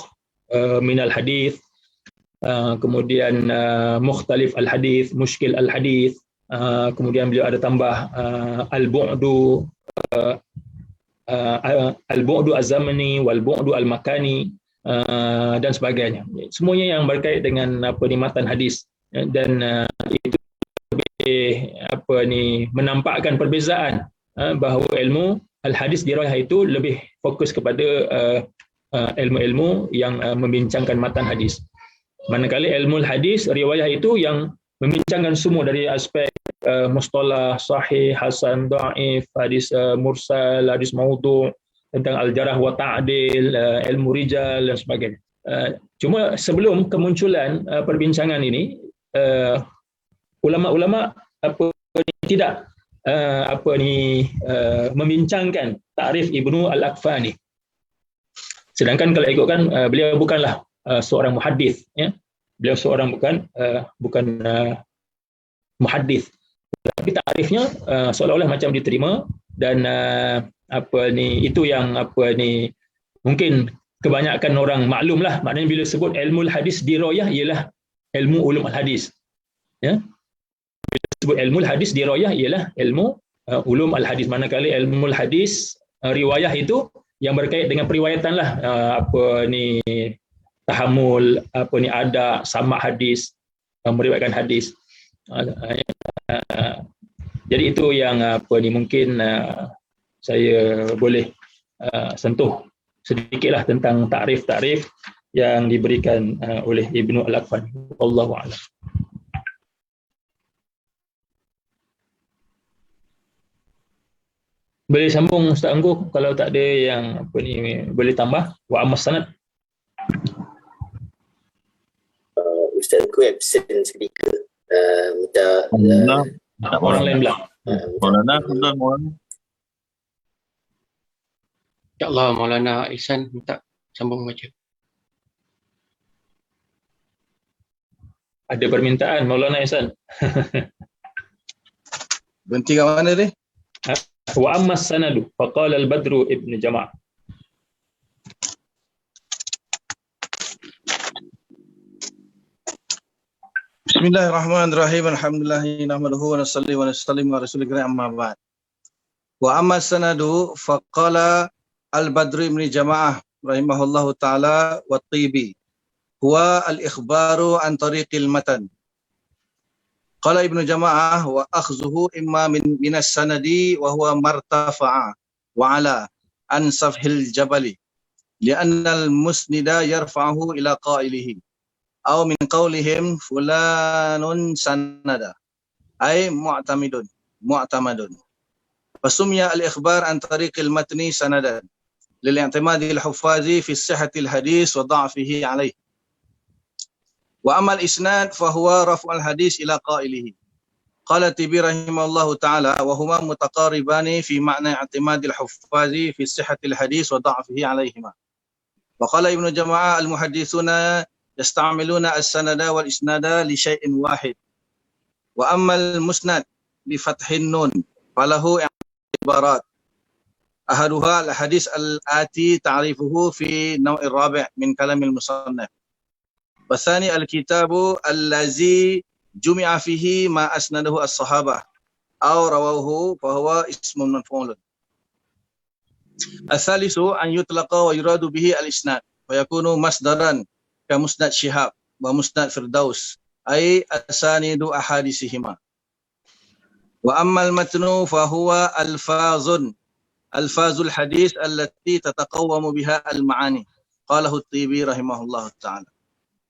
minal hadis, kemudian mukhtalif al hadis, mushkil al hadis, kemudian beliau ada tambah al-bu'du az-zamani wal bu'du al-makani dan sebagainya. Semuanya yang berkait dengan matan hadis, dan itu menampakkan perbezaan bahawa ilmu al-hadis dirayah itu lebih fokus kepada ilmu-ilmu yang membincangkan matan hadis. Manakala ilmu al-hadis riwayah itu yang membincangkan semua dari aspek mustalah, sahih, hasan, dhaif, hadis mursal, hadis maudhu', tentang al-jarah wa ta'dil, ilmu rijal dan sebagainya. Cuma sebelum kemunculan perbincangan ini, ulama-ulama tidak membincangkan takrif Ibnu Al-Aqfani. Sedangkan kalau ikutkan, beliau bukanlah seorang muhaddis, ya. Beliau seorang bukan muhaddis, tapi takrifnya seolah-olah macam diterima, dan itu yang mungkin kebanyakan orang maklumlah. Maknanya bila sebut ilmu hadis dirayah ialah ilmu ulum al-hadis, ya. Bila sebut ilmu hadis dirayah ialah ilmu ulum al-hadis, manakala ilmu hadis riwayah itu yang berkait dengan periwayatan lah, tahammul, ada sama hadis, meriwayatkan hadis. Jadi itu yang mungkin saya boleh sentuh sedikitlah tentang takrif-takrif yang diberikan oleh Ibnu Al-Aqfani. Wallahu a'lam. Boleh sambung Ustaz Angkuh kalau tak ada yang boleh tambah. Wa amma sanad. Ustaz aku absent speaker. Minta Orang lain pula. Maulana. InsyaAllah Maulana Ihsan minta sambung baca. Ada permintaan Maulana Ihsan. Berhenti kat mana ni? Wa amma sanadu faqala al-Badru ibn Jama'ah. Bismillahirrahmanirrahim. Alhamdulillahi nahmaduhu wa nusalli wa nusallim ala rasulil karim, amma ba'd. Wa amma sanadu faqala al-Badru ibn Jama'ah rahimahullahu ta'ala wa Tibi huwa al-ikhbaru an tariqil matan. Qala Ibnu Jama'ah wa akhzuhu imma min as-sanadi wa huwa martafa'a wa ala an safhil jabali li'anna al-musnida yarfa'uhu ila qailihi aw min qawlihim fulanun sanada ay mu'tamadun. Fasumya al-ikhbar an tariqil matni sanadan lil-i'timadi al-huffazi fi sihhati al-hadis wa dha'fihi alayhi. Wa amal isnad fahuwa raf'ul hadis ila qailihi. Qala Tibi rahimahullahu ta'ala wa huma mutaqaribani fi ma'na i'timadil huffazi fi sihhatil hadis wa dha'fihi alayhima. Wa qala Ibnu Jama'ah al-muhaddithuna yasta'miluna as-sanada wal isnada li syai'in wahid. Wa amal musnad bi fathin nun falahu ibarat. Ahaduha al-hadis al-ati ta'rifuhu fi naw'ir rabi' min kalamil musannaf. Wasani al-kitabu allazi jumi'a fihi ma asnadahu as-sahabah aw rawahu fa huwa ismun maf'ulun. Al-thalithu an yutlaqa wa yuradu bihi al-isnad wa yakunu masdaran ka musnad Syihab wa musnad Firdaus ay asanidu ahadisihima. Wa amma al-matnu fa huwa alfazul hadis allati tataqawwamu biha al-ma'ani. Qalahu at-Tibi rahimahullahu ta'ala.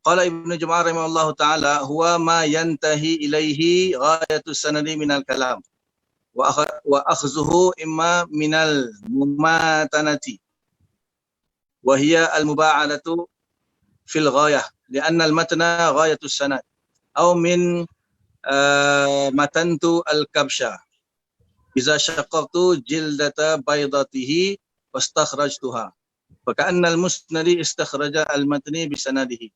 Qala Ibnu Jum'ah rahimahullahu taala huwa ma yantahi ilaihi ghayatus sanadi minal kalam wa akhzuhu imma minal mumatanati wa hiya al muba'adatu fil ghayah li'anna al matna ghayatus sanad aw min matantu al kabsha idza shaqqaqtu jildata baydatihi wastakhrajtuha fa ka'anna al musnadi istakhraja al matni bi sanadihi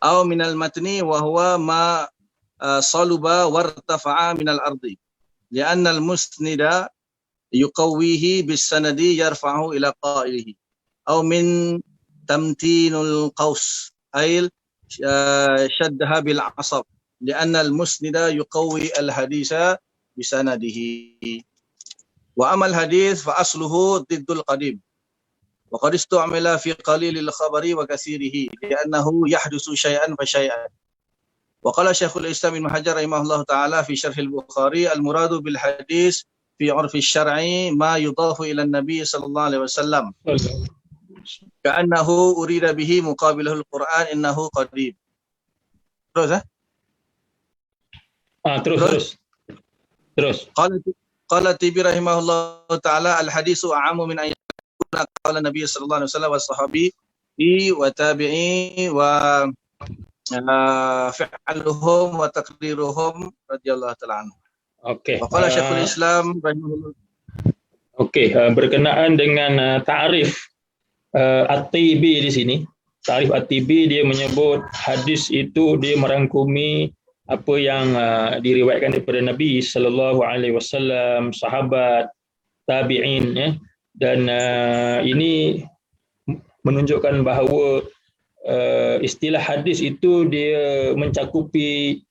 aw min al matni wa huwa ma saluba wartafa'a min al ardi li'anna al musnida yuqawwihi bis sanadi yarfa'u ila qailihi aw min tamtinul qaus ay shaddaha bil asab li'anna al musnida yuqawwi al haditha bi sanadihi wa amal hadith fa asluhu diddul qadim wa qad istu'mila fi qalilil khabari wa katsirihi li'annahu yahdusu syai'an fa syai'an wa qala Syekhul Islam Ibnu Hajar rahimahullahu taala fi Syarh al-Bukhari al-muradu bil hadis fi 'urfi syar'i ma yudafu ila an-nabi sallallahu alaihi wasallam ka'annahu urida bihi muqabilahul Qur'an innahu qadim. Terus Terus. Qala Tibi rahimahullah taala al hadisu a'amu min an yakuna qala Nabi sallallahu alaihi wasallam wa sahabi wa tabi'i wa fi'aluhum wa taqriruhum radhiyallahu ta'ala anhu. Okey. Qala Syekhul Islam rahimahullah. Okey, berkenaan dengan ta'rif At-Tibi di sini. Ta'rif At-Tibi dia menyebut hadis itu dia merangkumi apa yang diriwayatkan daripada Nabi sallallahu alaihi wasallam, sahabat, tabi'in ya. Dan ini menunjukkan bahawa istilah hadis itu dia mencakupi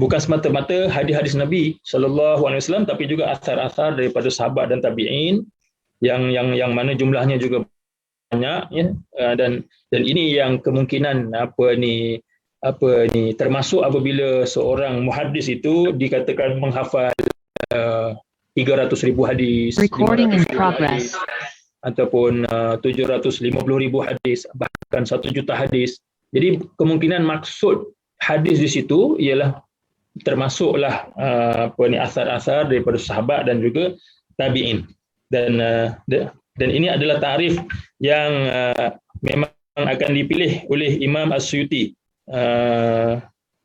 bukan semata-mata hadis-hadis Nabi sallallahu alaihi wasallam tapi juga asar-asar daripada sahabat dan tabi'in yang mana jumlahnya juga banyak ya. Dan ini yang kemungkinan termasuk apabila seorang muhaddis itu dikatakan menghafal 300,000 hadis, 500,000 hadis ataupun 750,000 hadis, bahkan 1 juta hadis. Jadi kemungkinan maksud hadis di situ ialah termasuklah asar-asar daripada sahabat dan juga tabi'in. Dan ini adalah tarikh yang memang akan dipilih oleh Imam As-Suyuti,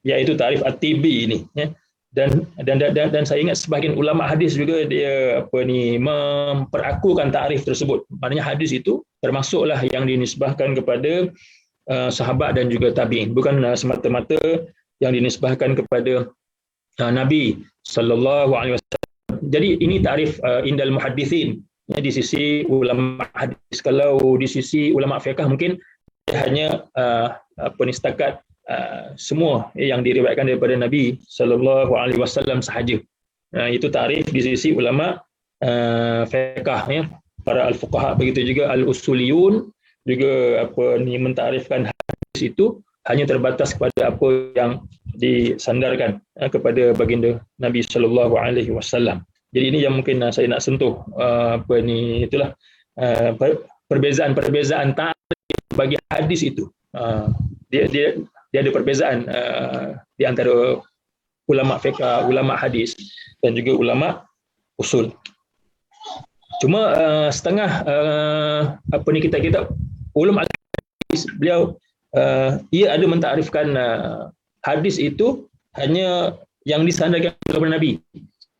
iaitu tarikh At-Tibi ini ya. Dan saya ingat sebahagian ulama hadis juga dia memperakukan tarikh tersebut. Maknanya hadis itu termasuklah yang dinisbahkan kepada sahabat dan juga tabi'in, bukan semata-mata yang dinisbahkan kepada Nabi sallallahu alaihi wasallam. Jadi ini tarikh indal muhaddithin ya, di sisi ulama hadis. Kalau di sisi ulama fiqh mungkin hanya setakat semua yang diriwayatkan daripada Nabi sallallahu alaihi wasallam sahaja. Itu tarikh di sisi ulama fiqh ya, para al-fuqaha. Begitu juga al-usuliyun juga mentarifkan hadis itu hanya terbatas kepada apa yang disandarkan kepada baginda Nabi sallallahu alaihi wasallam. Jadi ini yang mungkin saya nak sentuh itulah perbezaan tarikh bagi hadis itu. Dia ada perbezaan di antara ulama fiqh, ulama hadis dan juga ulama usul. Cuma setengah kita ulama hadis beliau ia ada mentarifkan hadis itu hanya yang disandarkan kepada Nabi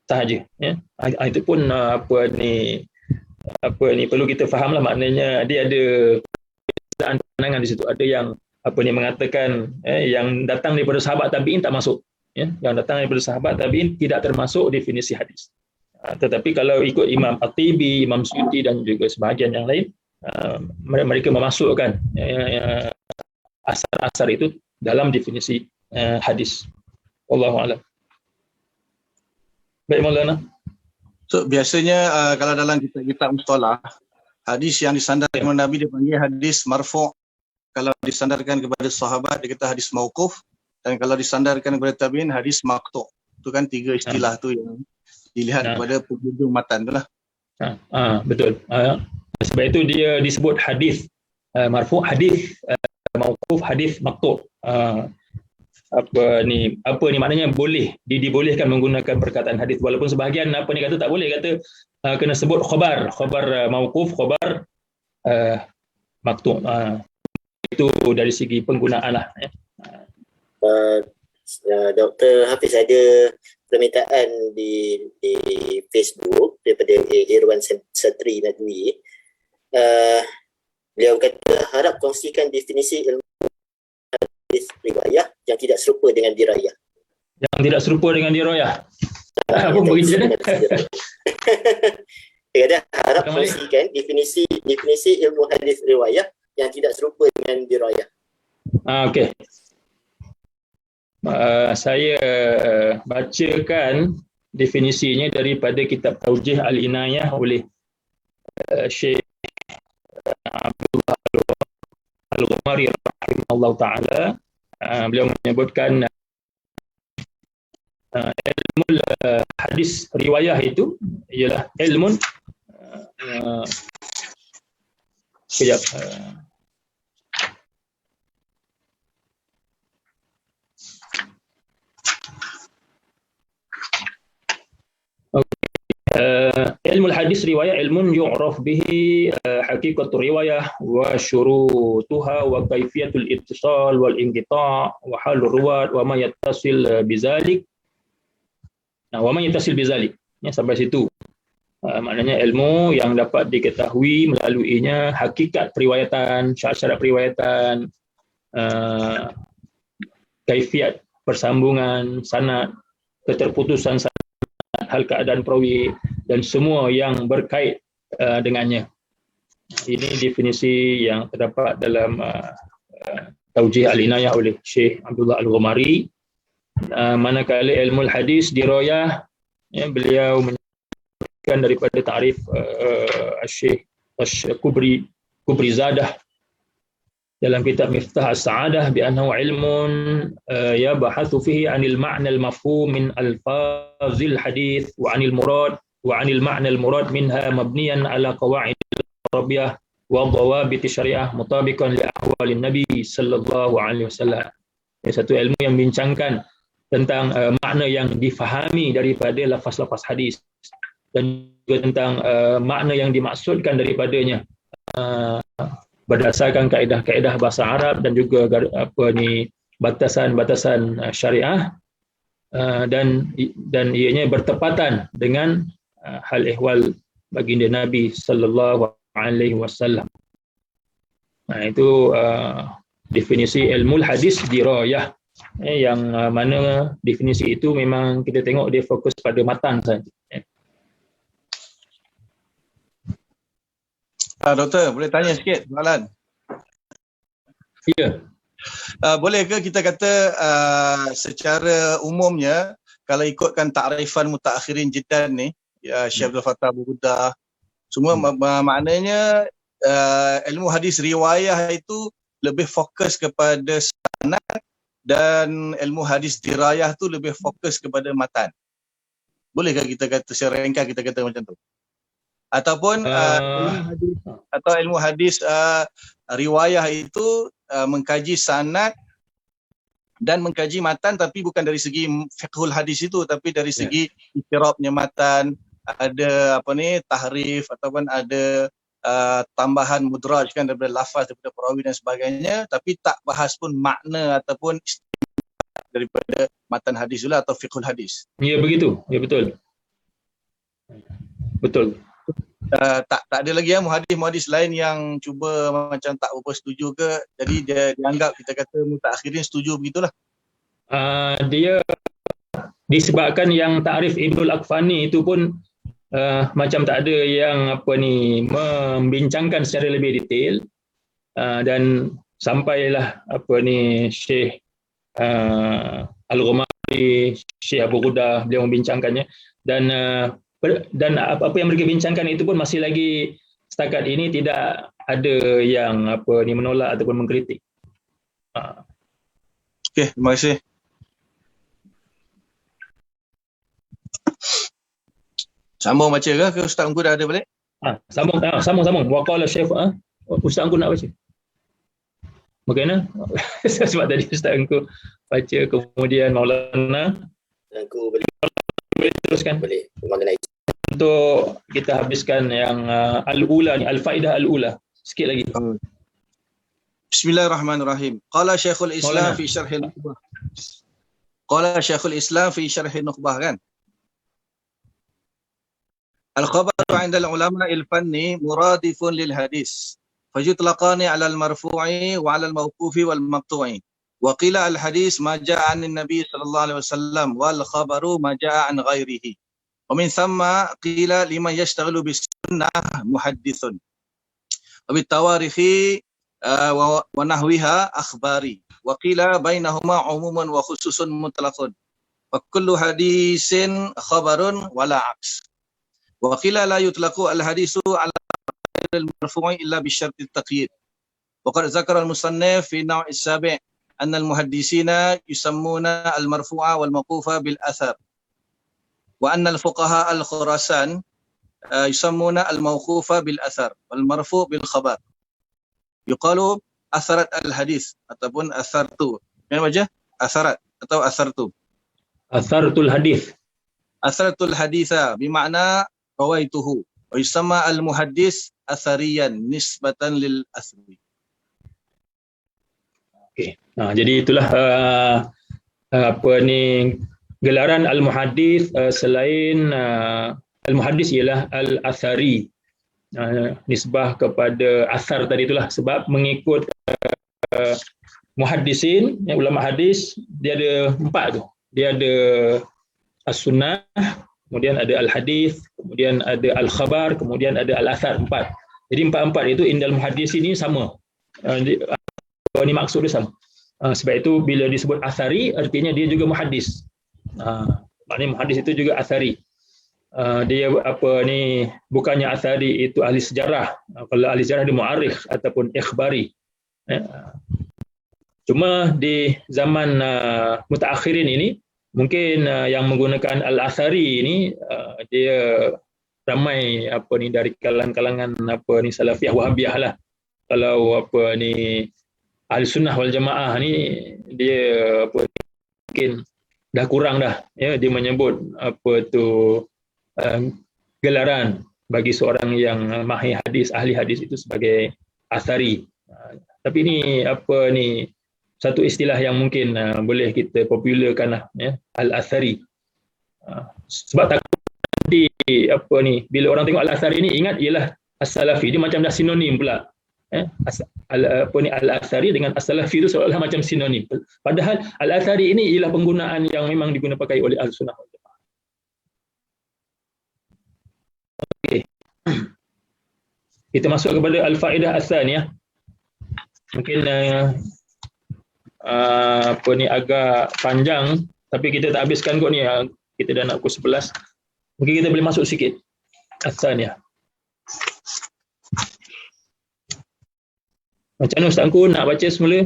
sahaja ya. Itu pun perlu kita fahamlah, maknanya dia ada perbezaan pandangan di situ. Ada yang mengatakan yang datang daripada sahabat tabi'in tak masuk ya. Yang datang daripada sahabat tabi'in tidak termasuk definisi hadis. Tetapi kalau ikut Imam At-Tibi, Imam Suyuti dan juga sebahagian yang lain, mereka memasukkan asar-asar itu dalam definisi hadis. Wallahu a'lam. Baik Maulana. So biasanya kalau dalam kitab mustalah, hadis yang disandarkan kepada Nabi dipanggil hadis marfu'. Kalau disandarkan kepada sahabat dia kata hadis mauquf, dan kalau disandarkan kepada tabi'in hadis maqtu'. Itu kan 3 istilah tu yang dilihat kepada penghujung matan tu lah. Betul. Sebab itu dia disebut hadis marfu', hadis mauquf, hadis maqtu'. Apa ni maknanya boleh dibolehkan menggunakan perkataan hadis, walaupun sebahagian kata tak boleh, kata kena sebut khabar mauquf, khabar maqtu'. Itu dari segi penggunaan lah ya. Dr. Hafiz ada permintaan di Facebook daripada Irwan Satri Nadwi. Beliau kata harap kongsikan definisi ilmu hadis riwayah yang tidak serupa dengan dirayah. Yang tidak serupa dengan dirayah. Apa begitu? Dia kata harap kongsikan definisi ilmu hadis riwayah yang tidak serupa dengan dirayah. Okey. Saya bacakan definisinya daripada kitab Taujih Al-Inayah oleh Syekh Abdullah Al-Ghumari rahimahullah ta'ala. Beliau menyebutkan ilmu hadis riwayah itu ialah ilmun sekejap. علم الحديث رواية علم يعرف به حقيقة الرواية وشروطها وكيفية الاتصال والانقطاع وحال الرواة وما يتصل بذلك. وما يتصل بذلك. Ya, sampai situ. Maknanya ilmu yang dapat diketahui melaluinya hakikat periwayatan, syarat-syarat periwayatan, kaifiat persambungan sanad, keterputusan sanad, hal keadaan perawi dan semua yang berkait dengannya. Ini definisi yang terdapat dalam Taujih Al-Inayah oleh Syekh Abdullah Al-Ghumari. Manakala ilmu hadis dirayah, ya, beliau menyebutkan daripada ta'rif Syekh Kubri Zadah dalam kitab Miftah As-Sa'adah bi annahu ilmun yabhathu fihi 'anil ma'na al-mafhum min alfazil hadith wa 'anil murad wa 'anil ma'na al-murad minha mabniyan 'ala qawa'id al-arabiyyah wa dhawabit syariah mutabiqan li ahwalin nabi sallallahu alaihi wasallam. Satu ilmu yang membincangkan tentang makna yang difahami daripada lafaz-lafaz hadis dan juga tentang makna yang dimaksudkan daripadanya berdasarkan kaedah-kaedah bahasa Arab dan juga batasan-batasan syariah, dan ianya bertepatan dengan hal ehwal baginda Nabi sallallahu alaihi wasallam. Itu definisi ilmu hadis dirayah, yang mana definisi itu memang kita tengok dia fokus pada matan saja. Doktor, boleh tanya sikit soalan? Ya. Boleh ke kita kata secara umumnya kalau ikutkan takrifan mutaakhirin jiddan ni, ya, Syekh Abdul Fattah Abu Ghuddah, semua maknanya ilmu hadis riwayah itu lebih fokus kepada sanad dan ilmu hadis dirayah tu lebih fokus kepada matan. Bolehkah kita kata secara ringkas kita kata macam tu? Ataupun ilmu hadis riwayah itu mengkaji sanad dan mengkaji matan, tapi bukan dari segi fiqhul hadis itu, tapi dari segi istirabnya matan, ada tahrif ataupun ada tambahan mudraj kan daripada lafaz, daripada perawi dan sebagainya, tapi tak bahas pun makna ataupun daripada matan hadis itulah atau fiqhul hadis. Ya, begitu. Ya, betul. Betul. Tak ada lagi muhadis lain yang cuba macam tak berapa setuju ke, jadi dia dianggap kita kata mutaakhirin setuju begitulah. Dia disebabkan yang takrif Ibnul Aqfani itu pun macam tak ada yang membincangkan secara lebih detail, dan sampailah Syekh Al-Ghumari, Syekh Abu Ghuddah, beliau membincangkannya, dan apa yang mereka bincangkan itu pun masih lagi setakat ini tidak ada yang menolak ataupun mengkritik. Okey, terima kasih. Sambung baca ke Ustaz Angku dah ada balik? Sambung. Waqala Syekh, Ustaz Angku nak baca. Bagaimana? Sebab tadi Ustaz Engku baca, kemudian Maulana Aku boleh teruskan. boleh mengenai Untuk kita habiskan yang al-ula ni, al-faedah al-ula. Sikit lagi. Bismillahirrahmanirrahim. Qala Syekhul Islam Maulana. fi Syarhil Nukhbah. Qala Syekhul Islam fi Syarhil Nukhbah kan. Al-khabar 'inda al-ulama al-fanni muradifun lil hadis. Fajutlaqani 'ala al-marfu'i wa 'ala al-mawqufi wal maqtu'i. Wa qila al-hadis ma ja'a 'an an-nabi sallallahu alaihi wasallam wal khabaru ma ja'a 'an ghairihi. Wa min thamma qila liman yashtaghalu bis sunnah muhaddithun. Wa bit tawarikhi wa nahwiha akhbari. Wa qila bainahuma umuman wa khususun mutlaqun. Wa kullu hadisin khabarun wala aks. Wa qila la yutlaqu al-hadisu ala al-marfu'i illa bi syarti at-taqyid. Wa qad zakara al-musannif fi naw' as-sabi' anna al-muhaddisina yusammuna al-marfu'a wal mawqufa bil athar. Wa anna al-fuqaha al-Khurasan yusammuna al-mawqufa bil athar wal marfu' bil khabar. Yuqalu atharat al-hadis ataupun athartu. Mana wajah? Atharat atau athartu. Athartul hadis. Atharatul haditha bermakna rawaituhu. Wa yusamma al-muhaddis athariyan nisbatan lil athri. Okey. Jadi itulah apa ni gelaran al-muhaddis. Selain al-muhaddis ialah al-athari. Nisbah kepada asar tadi itulah, sebab mengikut muhaddisin, ulama hadis, dia ada 4 tu. Dia ada as-sunnah, kemudian ada al-hadis, kemudian ada al-khabar, kemudian ada al-athar, 4. Jadi 4 itu indal muhaddis ini sama. Ini maksud dia sama. Sebab itu bila disebut athari, artinya dia juga muhaddis. Maknanya muhaddis itu juga athari. Dia apa ni, bukannya athari itu ahli sejarah. Kalau ahli sejarah dia mu'arikh ataupun ikhbari. Cuma di zaman mutaakhirin ini mungkin yang menggunakan al-athari ini dia ramai apa ni dari kalangan apa ni salafiyah wahabiyah lah. Kalau apa ni ahli sunnah wal jamaah ni dia apa mungkin dah kurang dah ya, dia menyebut apa tu gelaran bagi seorang yang mahir hadis, ahli hadis itu sebagai athari. Tapi ini apa ni satu istilah yang mungkin boleh kita popularkan lah ya, al-athari. Sebab tadi apa ni bila orang tengok al-athari ni ingat ialah as-salafi, dia macam dah sinonim pula. Apa ni al-athari dengan as-salafi itu seolah macam sinonim. Padahal al-athari ini ialah penggunaan yang memang digunakan pakai oleh al-sunnah. Okey. Kita masuk kepada al-faedah as-saniyah. Mungkin apa ni agak panjang tapi kita tak habiskan kot ni. Kita dah nak pukul 11. Mungkin kita boleh masuk sikit. As-saniyah. Macam mana Ustaz Engku nak baca semula?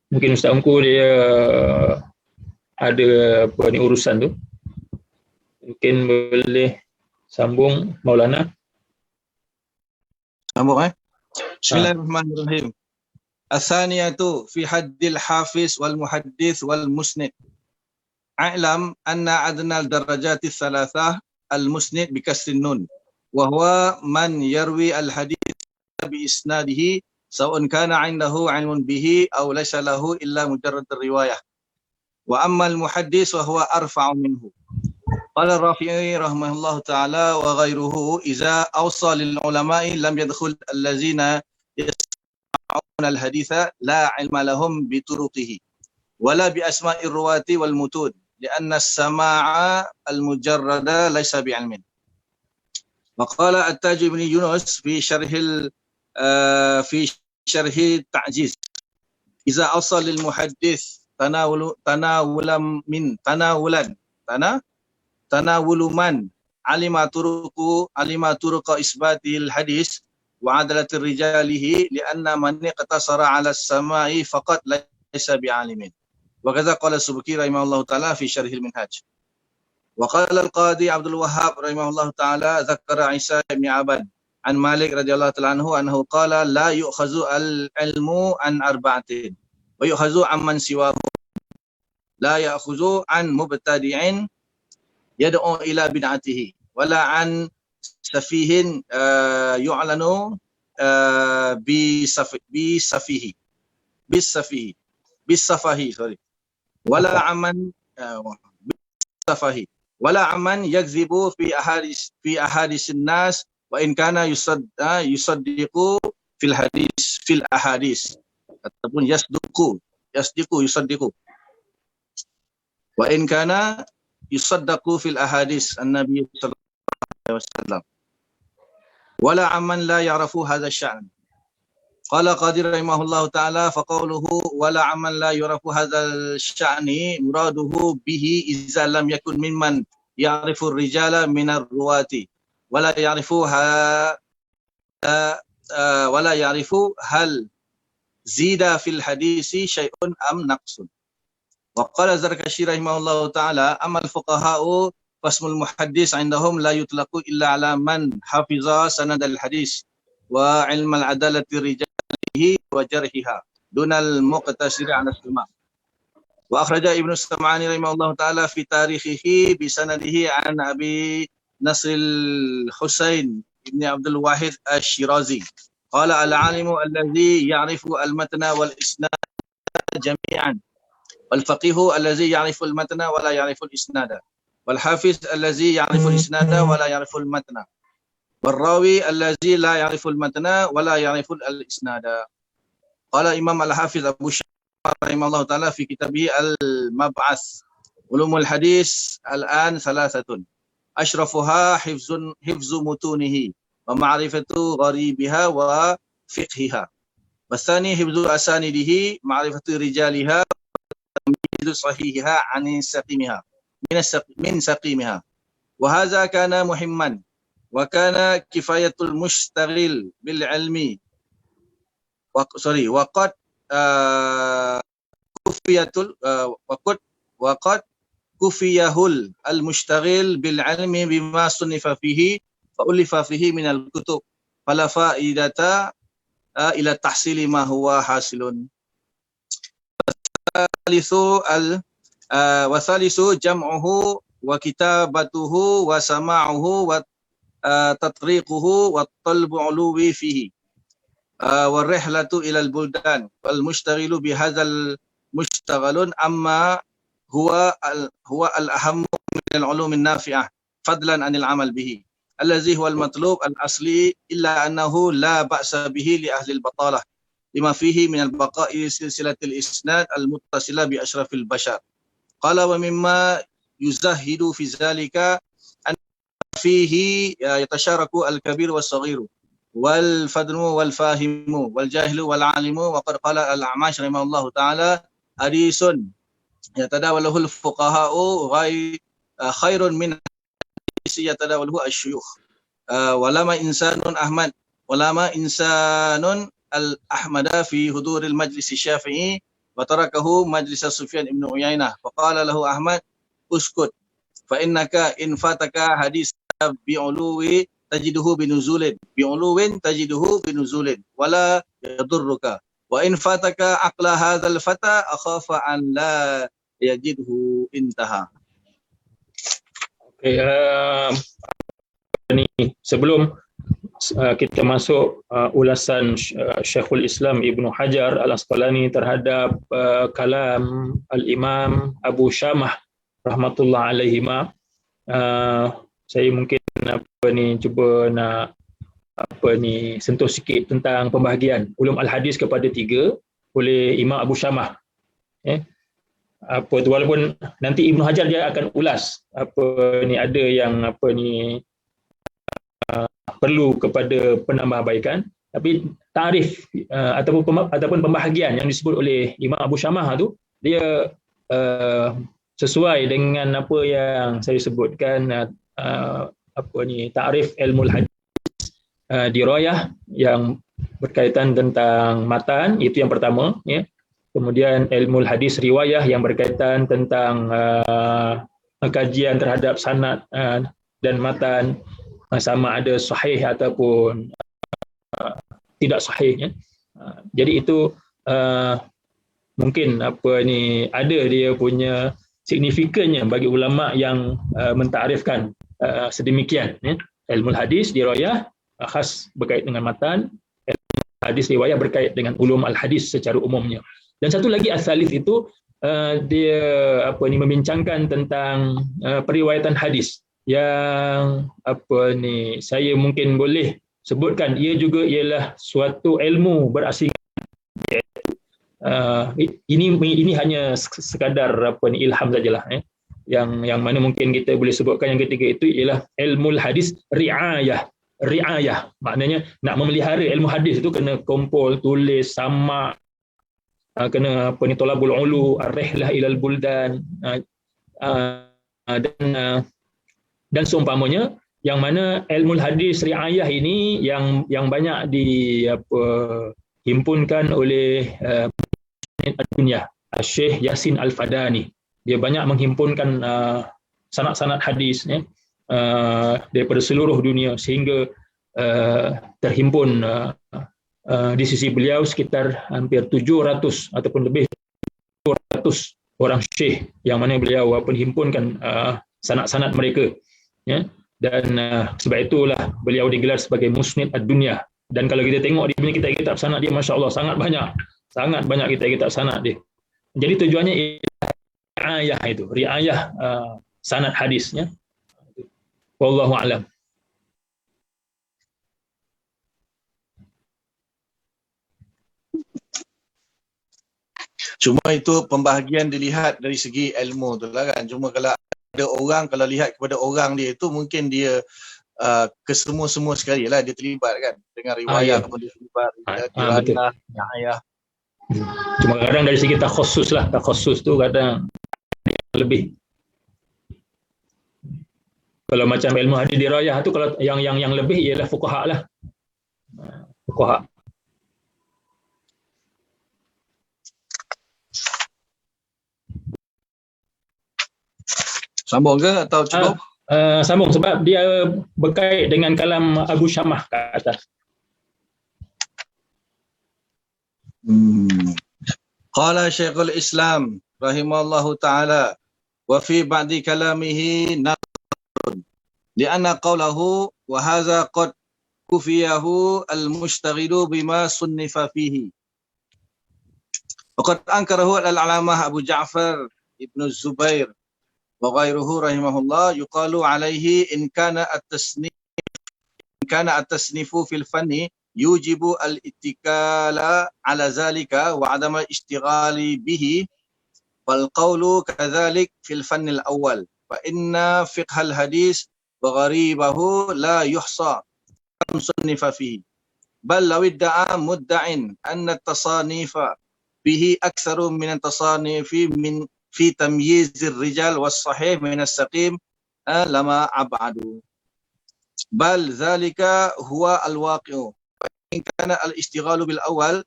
Mungkin Ustaz Engku dia ada apa ni urusan tu. Mungkin boleh sambung Maulana. Sambung Bismillahirrahmanirrahim. As-saniyatu fi haddil hafiz wal muhaddith wal musnid. A'lam anna adna al-darajati thalathah al-musnid bi kasrin nun wa huwa man yarwi al-hadith bi isnadihi sawa'un kana 'indahu 'ilmun bihi aw laysa lahu illa mujarrad riwayah. Wa amma al-muhaddis wa huwa arfa'u minhu. Qala Rafi'i rahimahullahu ta'ala wa ghayruhu idza awsa lil ulama'i lam yadkhul allazina yasma'una al-haditha la 'ilma lahum bi turuqihi wala bi asma'ir ruwati wal mutun li'anna as-sama'a al-mujarrada laysa bi 'ilmin. Wa qala At-Taj ibn Yunus fi syarhi ta'jiz idza awsa lil muhaddis tanawulan alima turuqa isbatil hadis wa adalatir rijalihi lianna man iqtasara ala as-sama'i faqat laysa bi'alimin. Wa kadza qala Subki rahimahullahu ta'ala fi syarhil minhaj. Wa qala al-Qadi Abdul Wahhab rahimahullahu ta'ala dzakara Isa ibn Aban an Malik radhiyallahu ta'ala anhu qala la yu'khazu al-ilmu an arba'atin wa yu'khazu amman siwahu la ya'khuzu an mubtadi'in yad'u ila bid'atihi wala an safihin yu'lanu bisafihi wala aman bisafahi wala aman yakzibu fi ahadisin nas wa in kana yusaddiqu fil ahadis ataupun yusaddiqu wa in kana yusaddaqu fil ahadis an-nabi sallallahu alaihi wasallam wala amman la ya'rafu hadha asy-sya'n. Qala Qadir rahimahullahu ta'ala faqawluhu wala amman la ya'rafu hadha asy-sya'ni muraduhu bihi idza lam yakun mimman ya'rifu ar-rijala min ar-ruwati wala ya'rifu hal zida fil hadisi syai'un am naqsun. Wa qala Zarkashi rahimahullahu ta'ala amal fuqaha'u fasmul muhaddis indahum la yutlaqu illa ala man hafiza sanad al-hadis wa ilm al-adalati rijalihi wa jarhiha dunal muqtasir ala as-sama'. Wa akhraja Ibnu Sam'ani rahimahullahu ta'ala fi tarikhihi bi sanadihi an Abi Nasr al-Husain ibn Abdul Wahid al-Shirazi qala al-alimu alladhi ya'rifu al-matna wal isnad jami'an wal faqihu alladhi ya'rifu al-matna wa la ya'rifu al-isnada wal hafiz alladhi ya'rifu al-isnada wa la ya'rifu al-matna wal rawi alladhi la ya'rifu al-matna wa la ya'rifu al-isnada. Qala Imam al-Hafiz Abu Syamah rahimahullah ta'ala fi kitabih al-Mab'ats ulumul hadis al-an thalathatun ashrafuha hifzu mutunihi wa ma'rifatu gharibiha wa fiqhiha wa thani hifzu asanidihi ma'rifatu rijaliha tamyizu sahihiha an saqimiha min saqimiha wa hadza kana muhimman wa kana kifayatul mushtaghil bil ilmi wa qad kufiyahul al-mushtaghil bil ilmi bima sunnifa fihi fa ulifa fihi min al-kutub fala faidata ila tahsili ma huwa hasilun. Wa thalithu jam'uhu wa kitabatuhu wa sama'uhu wa tatriquhu wa talbu uluwi fihi wa rihlatu ila al-buldan wal mushtaghilu bi hadzal mushtaghalun amma huwa al-ahammu min al-ulum an-nafi'ah fadlan 'anil 'amal bihi allazi huwa al-matlub al-asli illa annahu la ba'sa bihi li ahli al-batalah lima fihi min al-baqa'i silsilatil isnad al-muttasila bi ashrafil bashar. Qala wa mimma yuzahidu fi zalika an fihi yatasharaku al-kabir was-saghiru wal fadlu wal fahimu wal jahilu wal 'alimu wa qad qala al-A'mash rahimahullahu ta'ala hadisun yatadawalul fuqaha'u khairun min yatadawaluhu asy-syuyukh walama insanun al-ahmada fi huduril majlis syafi'i wa tarakahu majlis Sufyan ibn Uyainah faqala lahu Ahmad uskut fa innaka in fataka hadis bi'uluwi tajiduhu binuzulin wala yadurruka wa in fataka aqla hadzal fata akhafa an la yajidhu intaha. Okay, sebelum kita masuk ulasan Syekhul Islam Ibnu Hajar Al-Asqalani terhadap kalam Al-Imam Abu Syamah rahmatullah alaihima, saya mungkin cuba nak sentuh sikit tentang pembahagian ulum al-hadis kepada 3 oleh Imam Abu Syamah. Walaupun nanti Ibnu Hajar dia akan ulas ada yang perlu kepada penambahbaikan, tapi tarif ataupun pembahagian yang disebut oleh Imam Abu Syamah tu dia sesuai dengan apa yang saya sebutkan, ta'rif ilmu hadis dirayah yang berkaitan tentang matan, itu yang pertama, ya. Kemudian ilmu hadis riwayah yang berkaitan tentang kajian terhadap sanad dan matan. sama ada sahih ataupun tidak sahih, ya. Jadi itu mungkin ada dia punya signifikannya bagi ulama yang mentakrifkan sedemikian, ya. Ilmu hadis dirayah khas berkait dengan matan, hadis riwayah berkait dengan ulum al-hadis secara umumnya. Dan satu lagi as-salis itu dia membincangkan tentang periwayatan hadis yang saya mungkin boleh sebutkan, ia juga ialah suatu ilmu berasingan. Ini hanya sekadar ilham sajalah, yang mana mungkin kita boleh sebutkan. Yang ketiga itu ialah ilmu hadis riayah. Maknanya nak memelihara ilmu hadis itu kena kumpul, tulis, sama, kena tolabul ulu, ar-rihlah ilal buldan, dan seumpamanya, yang mana ilmu hadis riayah ini yang banyak himpunkan oleh Ad-Dunya, Syekh Yasin Al-Fadani. Dia banyak menghimpunkan sanad-sanad hadis, ya, daripada seluruh dunia, sehingga terhimpun di sisi beliau sekitar hampir 700 ataupun lebih 200 orang syekh, yang mana beliau himpunkan sanad-sanad mereka, ya. Dan sebab itulah beliau digelar sebagai Musnid Ad-Dunya. Dan kalau kita tengok di punya kitab-kitab sanad dia, Masya Allah, sangat banyak kitab-kitab sanad dia. Jadi tujuannya riayah sanad hadisnya. Wallahu a'lam. Cuma itu pembahagian dilihat dari segi ilmu tu lah kan. Cuma kalau ada orang, kalau lihat kepada orang dia itu, mungkin dia kesemua-semua sekali lah dia terlibat kan. Dengan riwayat pun dia terlibat, riwayat, ayah. Cuma kadang dari segi takhusus tu kadang lebih. Kalau macam ilmu hadis dirayah tu, kalau yang lebih ialah fuqaha lah. Fuqaha. Sambung ke atau cukup? Sambung sebab dia berkait dengan kalam Abu Syamah ke atas. Qala Syekhul Islam rahimallahu ta'ala wa fi ba'di kalamihi nadrun li'anna qawlahu wa hadha qad kufiyahu al-mushtaghilu bima sunnifa fihi wa qad ankarahu al-alamah Abu Ja'far Ibn Zubair wa ghairuhu rahimahullah yuqalu alaihi in kana at-tasnifu fil fanni yujibu al-ittikala ala zalika wa adama ishtighali bihi wal qawlu kadhalik fil fanni al-awwal fa inna fiqh al-hadis wa gharibahu la yuhsa sunnifa fihi bal law idda'a mudda'in anna at-tasanifa bihi aktharu min at-tasanifi min fi tamyiz ar-rijal was-sahih min as-saqim lama ab'adu bal dhalika huwa al-waqi'u in kana al-ishtighalu bil awwal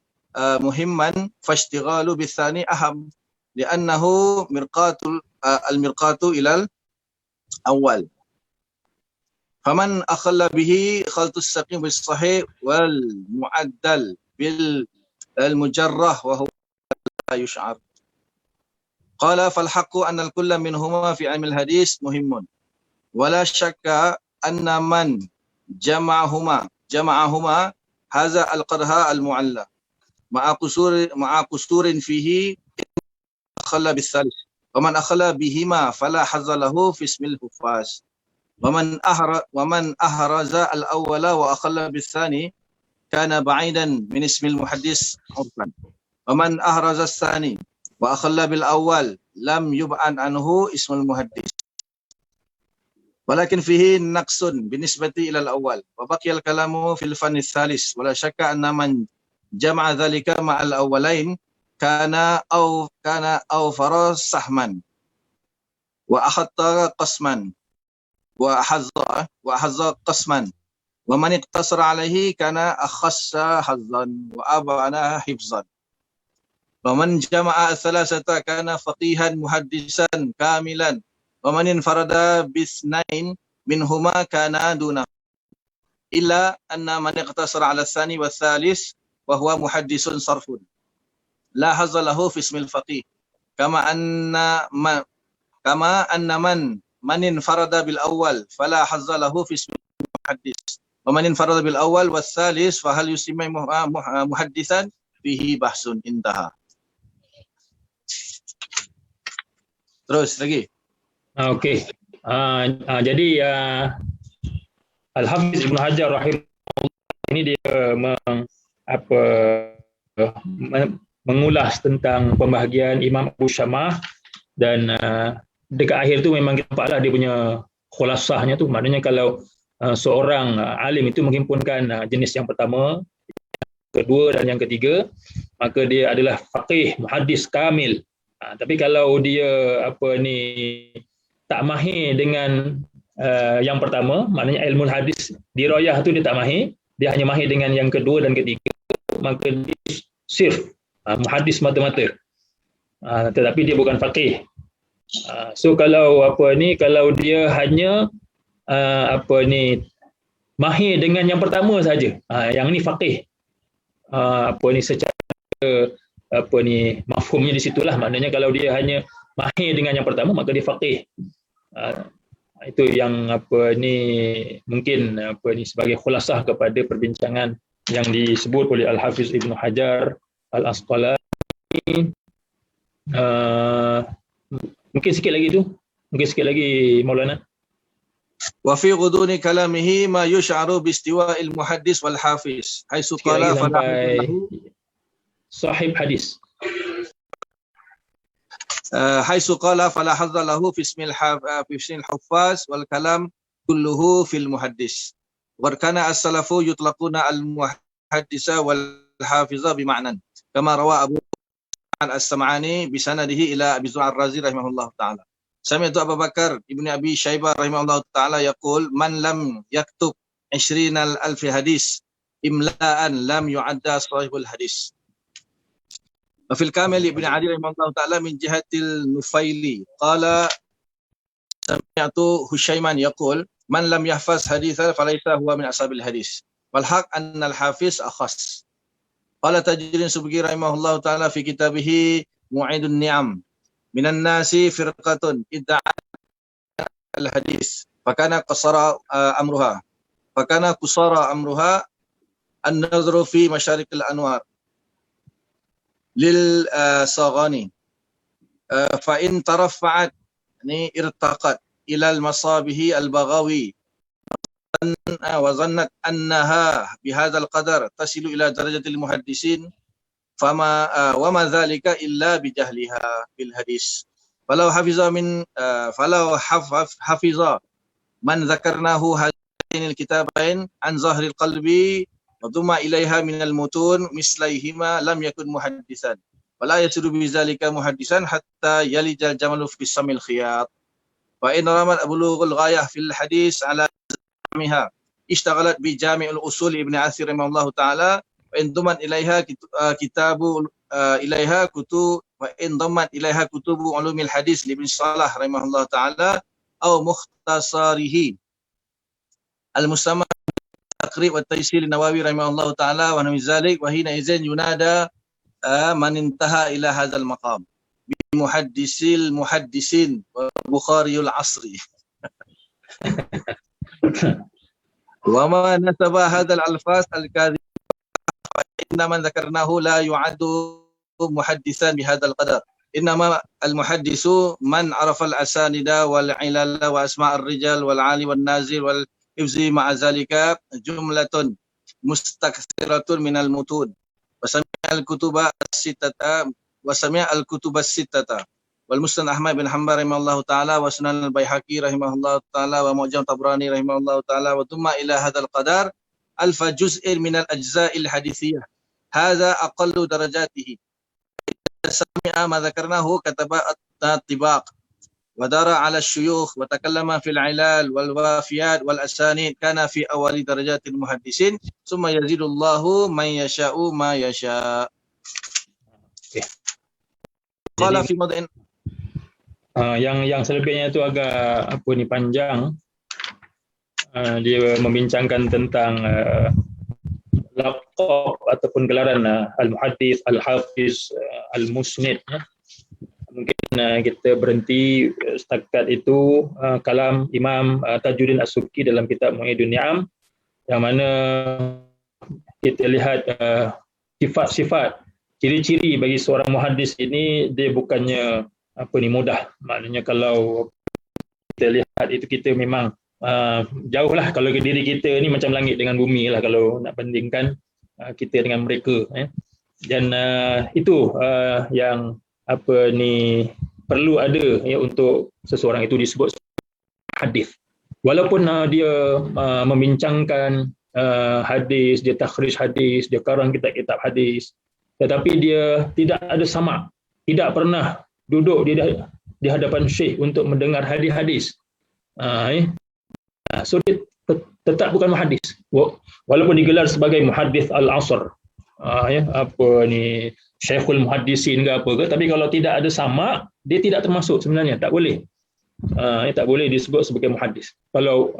muhimman fashtighalu bil thani aham li'annahu al-mirqatu ila al-awwal faman akhalla bihi khaltu as-saqim bis sahih wal mu'addal bil al-mujarrah wa huwa la yush'ar qala fal haqqu anna al-kulla minhuma fi ilmi al-hadis muhimmun wala shakka anna man jama'ahuma hadza al-qadha al-mu'alla ma'a qusurin fihi akhalla bis-salis wa man akhalla bihima fala hazza lahu fi ismil hufaz wa man ahraza al-awwala wa akhalla bis-thani kana ba'idan min ismil muhaddis urfan wa man ahraza as-thani wa akhalla bil-awwal lam yub'an anhu ismul muhaddis walakin fihi naqsun binisbati ila al-awwal wa baqiya al-kalamu fil fann ats-tsalis wala syakka anna man jama'a dhalika ma'al awwalain kana awfara sahman wa ahatta qasman wa ahazza qasman wa man iqtasara alayhi kana akhassa hazzan wa abana hifzan wa man jama'a ats-thalathata kana faqihan muhaddisan kamilan wa man infarada bisnain minhuma kana duna illa anna man iqtasara ala tsani wa tsalis wa huwa muhaddisun sarfun la hazza lahu fi ismil faqih kama anna man infarada bil awwal fala hazza lahu fi ismil muhaddis wa man infarada bil awwal was tsalis fa hal yusamma muhaddisan fihi bahsun intaha. Terus lagi. Okey. Jadi Al-Hafiz Ibn Hajar rahimahullah ini dia mengulas tentang pembahagian Imam Abu Syamah, dan dekat akhir tu memang kita nampaklah dia punya khulasahnya tu. Maknanya kalau seorang alim itu menghimpunkan jenis yang pertama, kedua dan yang ketiga, maka dia adalah faqih, muhaddis kamil. Tapi kalau dia tak mahir dengan yang pertama, maknanya ilmu hadis dirayah tu dia tak mahir, dia hanya mahir dengan yang kedua dan ketiga, maka dia sirf muhaddis mata-mata. Tetapi dia bukan faqih. So kalau kalau dia hanya mahir dengan yang pertama saja, yang ni faqih. Secara mafhumnya di situlah, maknanya kalau dia hanya mahir dengan yang pertama maka dia faqih. Itu yang mungkin sebagai khulasah kepada perbincangan yang disebut oleh Al-Hafiz Ibn Hajar Al-Asqalani. Mungkin sikit lagi Maulana. Wa fi ghuduni kalamihi ma yush'aru bi istiwa'il muhaddis wal hafiz haitsu qala sahib hadis. حيث قال فلا حظ له في اسم الحفاظ والكلام كله في المحدث وكان السلف يطلقون المحدث والحافظ بمعنى كما روى أبو السمعاني بسنده إلى أبي زرع الرازي رحمه الله تعالى. سمعت أبا بكر ابن أبي شيبة رحمه الله تعالى يقول من لم يكتب 20,000 حديث إملاء لم يعد صاحب الحديث. وفي الكامل ابن عدي رحمه الله تعالى من جهة النفيلي قال سمعت هشيما يقول من لم يحفظ حديثا فليس هو من أصحاب الحديث والحق أن الحافظ أخص. قال تاج الدين السبكي رحمه الله تعالى في كتابه موعد النعم من الناس فرقة ادعت الحديث فكان قصارى أمرها النظر في مشارق الأنوار للصاغاني فإن ترفعت ارتقت إلى المصابه البغوي وظنت أنها بهذا القدر تصل إلى درجة المحدثين وما ذلك إلا بجهلها بالحديث فلو حفظ من ذكرناه هذين الكتابين عن ظهر القلب وضم إليها من المتون مثليهما لم يكن محدثا ولا يصير بذلك محدثا حتى يلج الجمل في السم الخياط وإن رمت بلوغ الغاية في الحديث على زعمها اشتغلت بجامع الأصول ابن عثير رحمه الله تعالى وإن ضمت إليها كتب علوم الحديث لابن صلاح رحمه الله تعالى أو مختصاره المسمى التقريب والتيسير النووي رحمه الله تعالى ونحو ذلك وحينئذ ينادى من انتهى إلى هذا المقام بمحدثين وبخاري العصر. وما نسب هذا الألفاظ الكاذب فإن من ذكرناه لا يعد محدثا بهذا القدر إنما المحدث من عرف الأسانيد والعلل وأسماء الرجال والعالي والنازل والحفظ مع ذلك جملة مستكثرة من المتون وسمع الكتب الستة والمسند أحمد بن حنبل رحمه الله تعالى وسنن البيهقي رحمه الله تعالى ومعجم طبراني رحمه الله تعالى وثم إلى هذا القدر 1000 جزء من الأجزاء الحديثية هذا أقل درجاته. سمع ما ذكرناه كتب الطباق ودار على الشيوخ وتكلم في العلال والوافيات والأسانيد كان في أول درجات المحدثين ثم يزيد الله من يشاء ما يشاء. قال في موضع yang selebihnya itu agak panjang. dia membincangkan tentang laqab ataupun gelaran al-muhaddis, al-hafiz, al-musnid. Mungkin kita berhenti setakat itu kalam Imam Tajuddin As-Subki dalam kitab Mu'idun Ni'am, yang mana kita lihat sifat-sifat, ciri-ciri bagi seorang muhaddis ini, dia bukannya mudah. Maknanya kalau kita lihat itu, kita memang jauh lah, kalau diri kita ni macam langit dengan bumi lah kalau nak bandingkan kita dengan mereka. Dan itu yang perlu ada untuk seseorang itu disebut hadis. Walaupun dia membincangkan hadis, dia takhrij hadis, dia karang kitab-kitab hadis, tetapi dia tidak ada sama, tidak pernah duduk di hadapan syekh untuk mendengar hadis-hadis. So dia tetap bukan muhaddis, walaupun digelar sebagai muhaddis al-asr, syekhul muhaddisin ke apa ke, tapi kalau tidak ada sama, dia tidak termasuk sebenarnya, tak boleh. Tak boleh disebut sebagai muhaddis. Kalau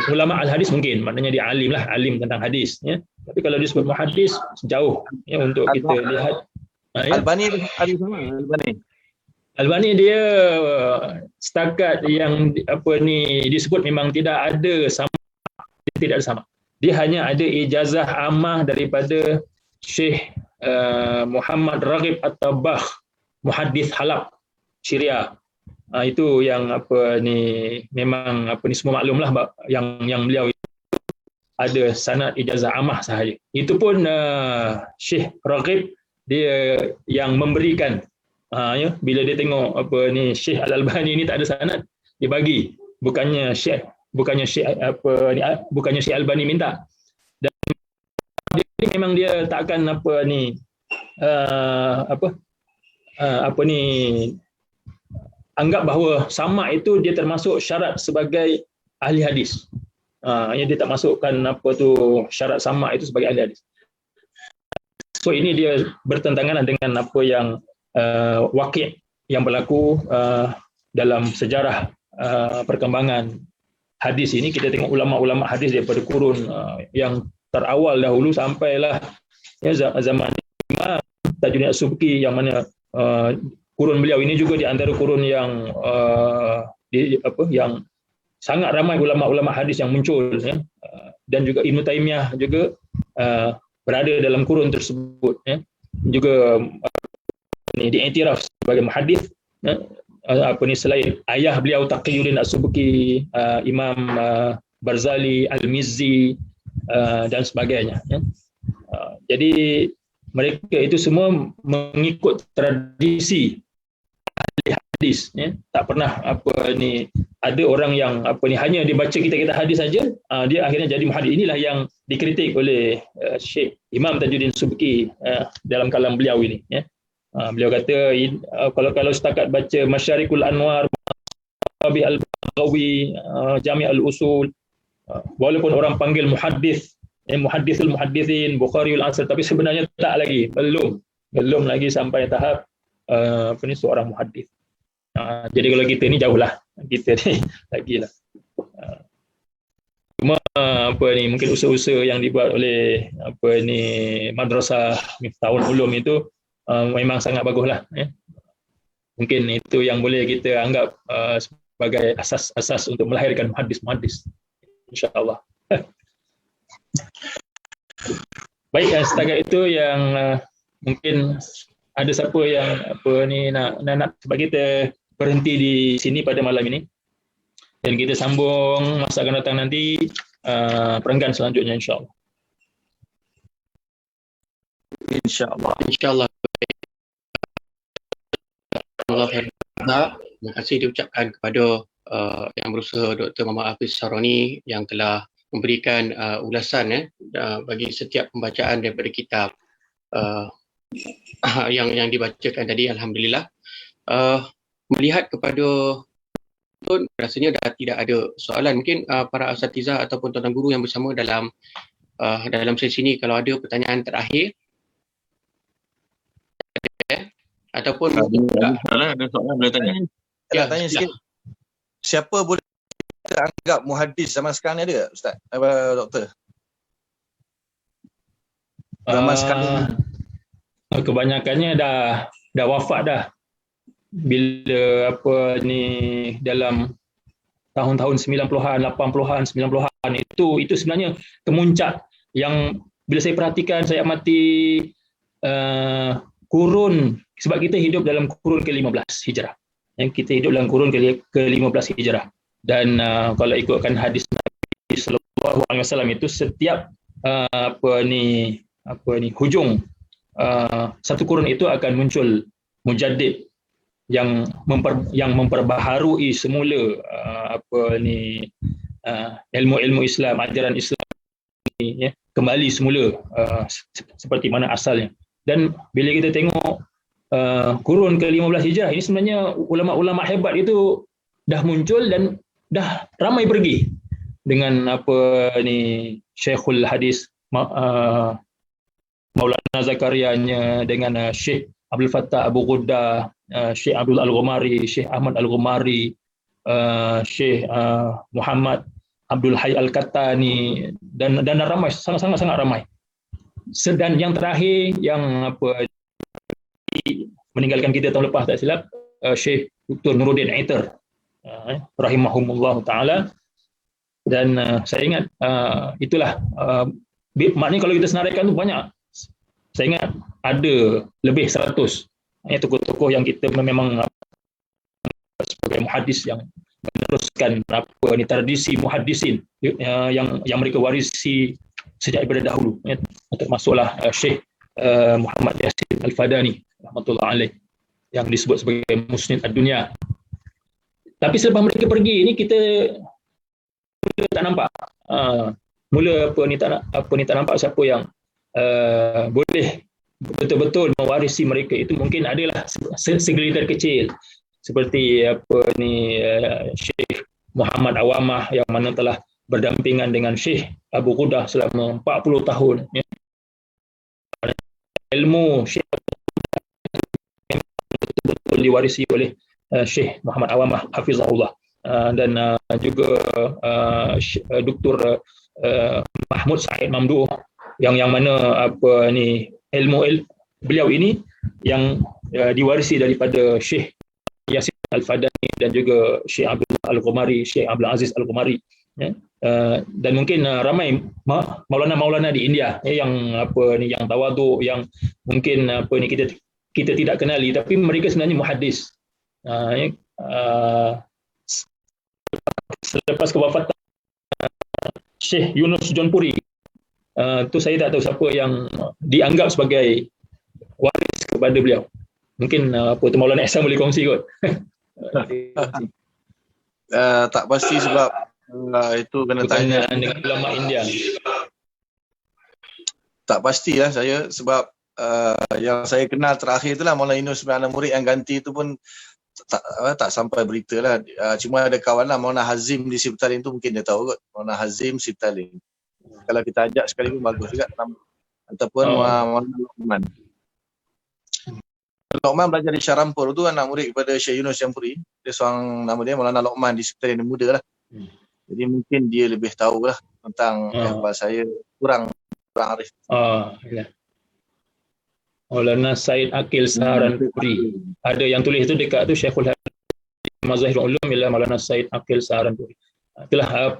ulama al-hadis mungkin, maknanya dia alim lah, alim tentang hadis, tapi kalau disebut muhaddis jauh untuk kita lihat. Albani ada sama Albani dia setakat yang disebut memang tidak ada sama, tidak ada sama. Dia hanya ada ijazah ammah daripada Syekh Muhammad Raghib At-Tabbakh, muhaddis Halab, Syria. Itu yang memang semua maklum lah, yang beliau ada sanad ijazah ammah sahaja. Itu pun Syekh Raghib dia yang memberikan. Bila dia tengok Syekh Al-Albani ni tak ada sanad, dia bagi, bukannya Syekh Albani minta. Dan dia memang dia takkan anggap bahawa sama itu dia termasuk syarat sebagai ahli hadis. Dia tak masukkan syarat sama itu sebagai ahli hadis. So ini dia bertentangan dengan apa yang waqi' yang berlaku dalam sejarah perkembangan hadis ini. Kita tengok ulama-ulama hadis daripada kurun yang terawal dahulu sampailah zaman Imam Tajuddin As-Subki, yang mana kurun beliau ini juga di antara kurun yang yang sangat ramai ulama-ulama hadis yang muncul, dan juga Ibn Taymiyah juga berada dalam kurun tersebut, juga diiktiraf sebagai muhaddis. Selain ayah beliau Taqiyuddin As-Subki, Imam Barzali, Al-Mizzi, dan sebagainya. Jadi mereka itu semua mengikut tradisi ahli hadis. Tak pernah ada orang yang hanya dibaca kitab-kitab hadis saja, dia akhirnya jadi muhaddis. Inilah yang dikritik oleh Syekh Imam Tajuddin Subki dalam kalam beliau ini. Beliau kata kalau setakat baca Masyarikul Anwar, Abi Al-Baghawi, Jami' Al-Usul, walaupun orang panggil muhaddis, muhaddisul muhaddithin, Bukhariul Asr, tapi sebenarnya tak lagi, belum lagi sampai tahap seorang muhaddis. Jadi kalau kita ni jauh lah, kita ni lagi lah. Cuma mungkin usaha-usaha yang dibuat oleh Madrasah Miftahul Ulum itu memang sangat baguslah. Mungkin itu yang boleh kita anggap sebagai asas untuk melahirkan muhaddis-muhaddis, insya-Allah. Baik, setakat itu yang mungkin ada siapa yang nak sebab kita berhenti di sini pada malam ini, dan kita sambung masa akan datang nanti perenggan selanjutnya, insya-Allah. InsyaAllah. Terima kasih diucapkan kepada yang berusaha Dr. Muhammad Hafiz Saroni yang telah memberikan ulasan bagi setiap pembacaan daripada kitab yang dibacakan tadi. Alhamdulillah. Melihat kepada tuan, rasanya dah tidak ada soalan. Mungkin para asatizah ataupun tuan-tuan guru yang bersama dalam sesi ini, kalau ada pertanyaan terakhir ataupun ada soalan boleh tanya. Tanya sikit. Siapa boleh kita anggap muhaddis zaman sekarang ni ada tak Ustaz? Doktor? Zaman sekarang kebanyakannya dah wafat dah. Bila dalam tahun-tahun 90-an, 80-an, 90-an itu sebenarnya kemuncak yang bila saya perhatikan, saya amati kurun, sebab kita hidup dalam kurun ke-15 Hijrah. Yang kita hidup dalam kurun ke-15 Hijrah. Dan kalau ikutkan hadis Nabi sallallahu alaihi wasallam itu setiap hujung satu kurun itu akan muncul mujaddid yang memperbaharui semula ilmu-ilmu Islam, ajaran Islam ini, ya, kembali semula seperti mana asalnya. Dan bila kita tengok kurun ke-15 Hijrah ini, sebenarnya ulama-ulama hebat itu dah muncul dan dah ramai pergi dengan Syekhul Hadis Maulana Zakarianya, dengan Syekh Abdul Fattah Abu Ghuddah, Syekh Abdul Al-Ghumari, Syekh Ahmad Al-Ghumari, Syekh Muhammad Abdul Hayy Al-Kattani, dan ramai, sangat ramai. Dan yang terakhir yang meninggalkan kita tahun lepas tak silap, Syekh Dr. Nuruddin Aitar rahimahumullah taala. Dan saya ingat itulah maknanya kalau kita senaraikan tu banyak. Saya ingat ada lebih 100 tokoh-tokoh yang kita memang sebagai muhaddis yang meneruskan tradisi muhaddisin yang mereka warisi sejak daripada dahulu, ya. Termasuklah Syekh Muhammad Yasin Al-Fadani rahmatullah alaih yang disebut sebagai musnid ad-dunya. Tapi selepas mereka pergi ini, kita tak nampak tak nampak siapa yang boleh betul-betul mewarisi mereka. Itu mungkin adalah segelintir kecil seperti Syekh Muhammad Awamah yang mana telah berdampingan dengan Syekh Abu Ghuddah selama 40 tahun, ya. Ilmu Syekh betul-betul diwarisi oleh Syekh Muhammad Awamah hafizahullah, dan juga Dr. Mahmud Said Mamduh yang mana ilmu beliau ini yang diwarisi daripada Syekh Yasin Al-Fadani dan juga Syekh Abdul Al-Ghumari, Syekh Abdul Aziz Al-Ghumari, ya. Dan mungkin ramai maulana-maulana di India, ya, yang tawaduk, yang mungkin kita tidak kenali, tapi mereka sebenarnya muhaddis. Selepas kewafatan Syekh Yunus Jaunpuri, tu saya tak tahu siapa yang dianggap sebagai waris kepada beliau. Mungkin Maulana Ihsan boleh kongsi kot. Tak pasti sebab itu kena tanya dengan ulama India. Tak pastilah saya sebab yang saya kenal terakhir itulah Maulana Yunus bin Anak Murid, yang ganti itu pun tak sampai berita lah. Cuma ada kawan lah, Maulana Hazim di Siptalin tu mungkin dia tahu kot, Maulana Hazim Siptalin. Kalau kita ajak sekali pun bagus juga. Ataupun Maulana Luqman. Luqman belajar di Syarampur tu, anak murid kepada Syekh Yunus Jaunpuri. Dia seorang, nama dia Maulana Luqman di Siptalin muda lah. Jadi mungkin dia lebih tahu lah tentang apa saya kurang arif. Ya. Maulana Said Aqil Saharanpuri. Ada yang tulis tu dekat tu Syekhul Hadis Mazahirul Ulum ialah Maulana Said Aqil Saharanpuri. Itulah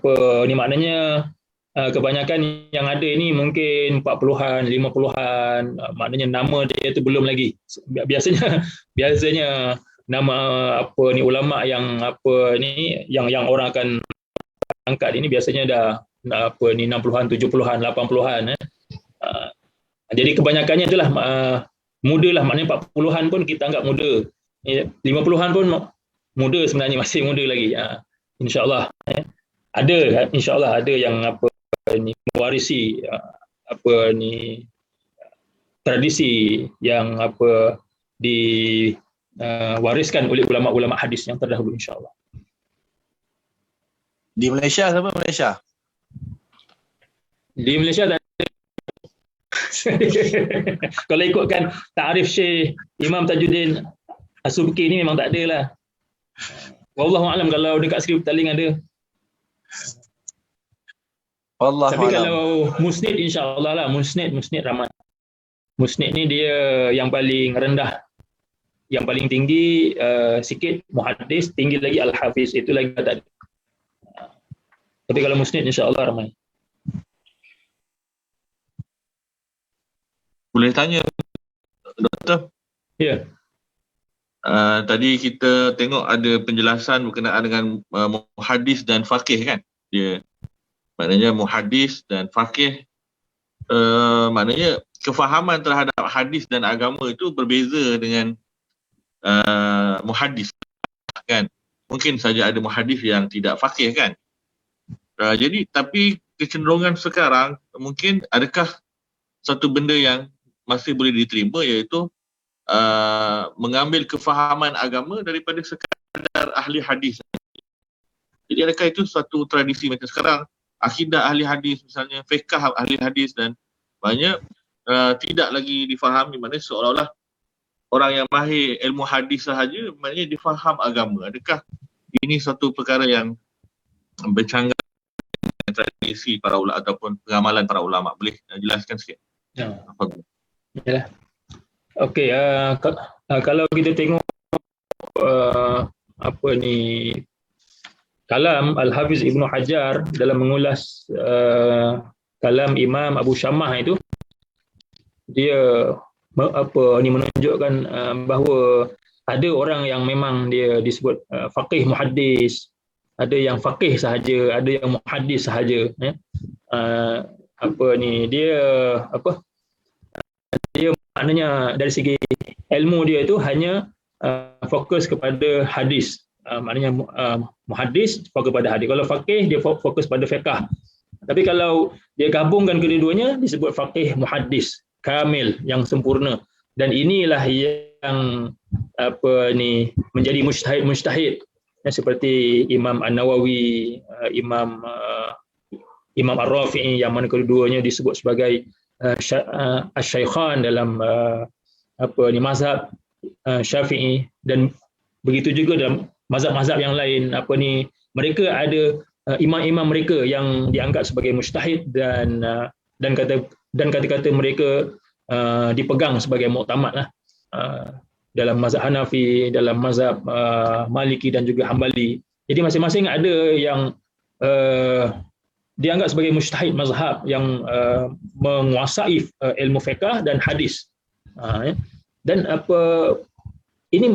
maknanya kebanyakan yang ada ini mungkin 40-an, 50-an, maknanya nama dia tu belum lagi. Biasanya nama ulama yang yang orang akan angkat ini biasanya dah 60-an, 70-an, 80-an. Jadi kebanyakannya itulah muda lah, maknanya 40-an pun kita anggap muda. 50-an pun muda, sebenarnya masih muda lagi. InsyaAllah. Ada, insyaAllah ada yang mewarisi tradisi yang diwariskan oleh ulama-ulama hadis yang terdahulu, insyaAllah. Di Malaysia siapa Malaysia? Di Malaysia tak ada. Kalau ikutkan ta'arif Syekh Imam Tajuddin As-Subki ni memang tak ada lah. Wallahu a'lam kalau dekat Sri Petaling ada. Allah Tapi alam. kalau musnid insya-Allah lah, musnid ramai. Musnid ni dia yang paling rendah. Yang paling tinggi sikit muhaddis, tinggi lagi al-hafiz, itu lagi tak ada. Tapi kalau musnid insya-Allah ramai. Boleh tanya, Doktor? Ya. Tadi kita tengok ada penjelasan berkenaan dengan muhaddis dan faqih kan? Dia maknanya muhaddis dan faqih, maknanya kefahaman terhadap hadis dan agama itu berbeza dengan muhaddis kan. Mungkin saja ada muhaddis yang tidak faqih kan. Jadi tapi kecenderungan sekarang mungkin adakah satu benda yang masih boleh diterima, iaitu mengambil kefahaman agama daripada sekadar ahli hadis. Jadi adakah itu satu tradisi macam sekarang, akidah ahli hadis misalnya, fiqh ahli hadis dan banyak tidak lagi difahami, maknanya seolah-olah orang yang mahir ilmu hadis sahaja maknanya difaham agama. Adakah ini satu perkara yang bercanggah dengan tradisi para ulama ataupun pengamalan para ulama? Boleh jelaskan sikit? Ya. Yalah. Okey, kalau kita tengok kalam Al-Hafiz Ibnu Hajar dalam mengulas kalam Imam Abu Syamah itu, dia menunjukkan bahawa ada orang yang memang dia disebut faqih muhaddis, ada yang faqih sahaja, ada yang muhaddis sahaja, ya. Dia maknanya dari segi ilmu dia itu hanya fokus kepada hadis. Maknanya muhaddis fokus pada hadis. Kalau faqih dia fokus pada fiqh. Tapi kalau dia gabungkan kedua-duanya disebut faqih muhaddis kamil, yang sempurna. Dan inilah yang menjadi mujtahid ya, seperti Imam An-Nawawi, Imam Ar-Rafi'i, yang mana keduanya disebut sebagai asy-syaikhan dalam mazhab Syafi'i, dan begitu juga dalam mazhab-mazhab yang lain. Mereka ada imam-imam mereka yang dianggap sebagai mujtahid, dan kata-kata mereka dipegang sebagai muktamad lah dalam mazhab Hanafi, dalam mazhab Maliki dan juga Hambali. Jadi masing-masing ada yang dianggap sebagai mujtahid mazhab yang menguasai ilmu fiqh dan hadis. Dan ini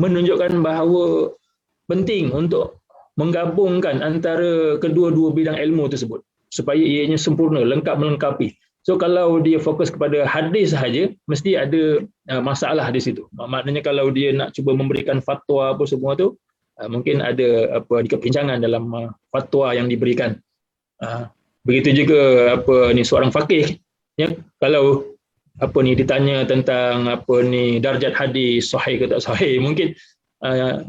menunjukkan bahawa penting untuk menggabungkan antara kedua-dua bidang ilmu tersebut supaya ianya sempurna, lengkap melengkapi. So kalau dia fokus kepada hadis sahaja, mesti ada masalah di situ. Maknanya kalau dia nak cuba memberikan fatwa apa semua tu, mungkin ada kepincangan dalam fatwa yang diberikan. Begitu juga seorang faqih, ya, kalau ditanya tentang darjat hadis sahih ke tak sahih, mungkin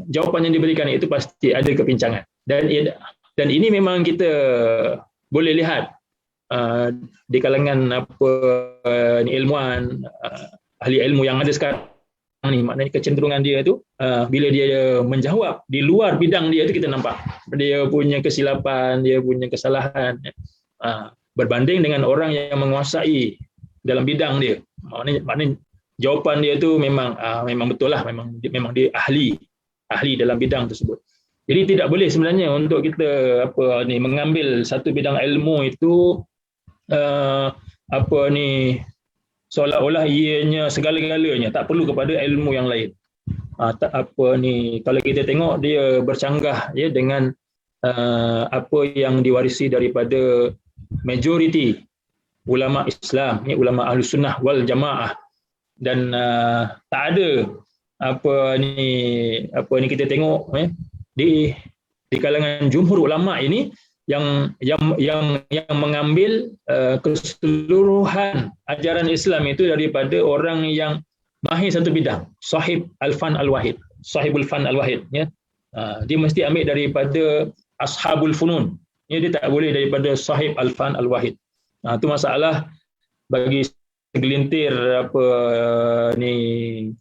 jawapan yang diberikan itu pasti ada kepincangan. Dan ini memang kita boleh lihat di kalangan ilmuwan, ahli ilmu yang ada sekarang ni. Maknanya kecenderungan dia tu bila dia menjawab di luar bidang dia tu, kita nampak dia punya kesilapan, dia punya kesalahan, berbanding dengan orang yang menguasai dalam bidang dia. Maknanya jawapan dia tu memang betul lah, memang dia ahli dalam bidang tersebut. Jadi tidak boleh sebenarnya untuk kita mengambil satu bidang ilmu itu seolah-olah ianya segala-galanya, tak perlu kepada ilmu yang lain. Kalau kita tengok dia bercanggah ya dengan apa yang diwarisi daripada majoriti ulama Islam, ya, ulama Ahlus Sunnah wal Jamaah, dan tak ada kita tengok di kalangan jumhur ulama ini yang mengambil keseluruhan ajaran Islam itu daripada orang yang mahir satu bidang, sahibul fan al-wahid, ya. Dia mesti ambil daripada ashabul funun, ya, dia tak boleh daripada sahib al-fan al-wahid. Itu masalah bagi segelintir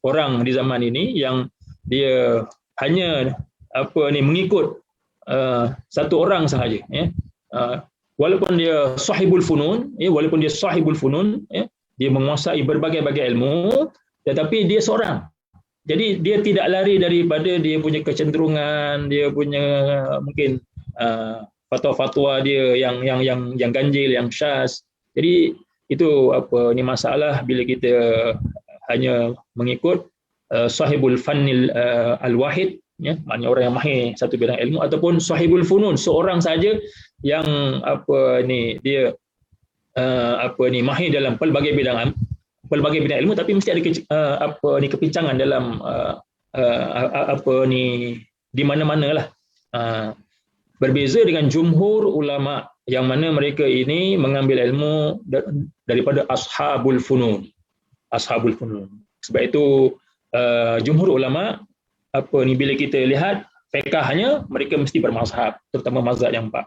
orang di zaman ini, yang dia hanya mengikut satu orang sahaja, ya. Walaupun dia sahibul funun, ya, dia menguasai berbagai-bagai ilmu, tetapi dia seorang. Jadi dia tidak lari daripada dia punya kecenderungan, dia punya mungkin fatwa-fatwa dia yang ganjil, yang syaz. Jadi itu masalah bila kita hanya mengikut sahibul fannil al-wahid, ya, maknanya orang yang mahir satu bidang ilmu, ataupun sahibul funun, seorang saja yang dia mahir dalam pelbagai bidang ilmu, tapi mesti ada kepincangan dalam di mana-mana lah. Berbeza dengan jumhur ulama yang mana mereka ini mengambil ilmu daripada ashabul funun. Sebab itu jumhur ulama bila kita lihat fiqahnya, mereka mesti bermazhab, terutama mazhab yang 4.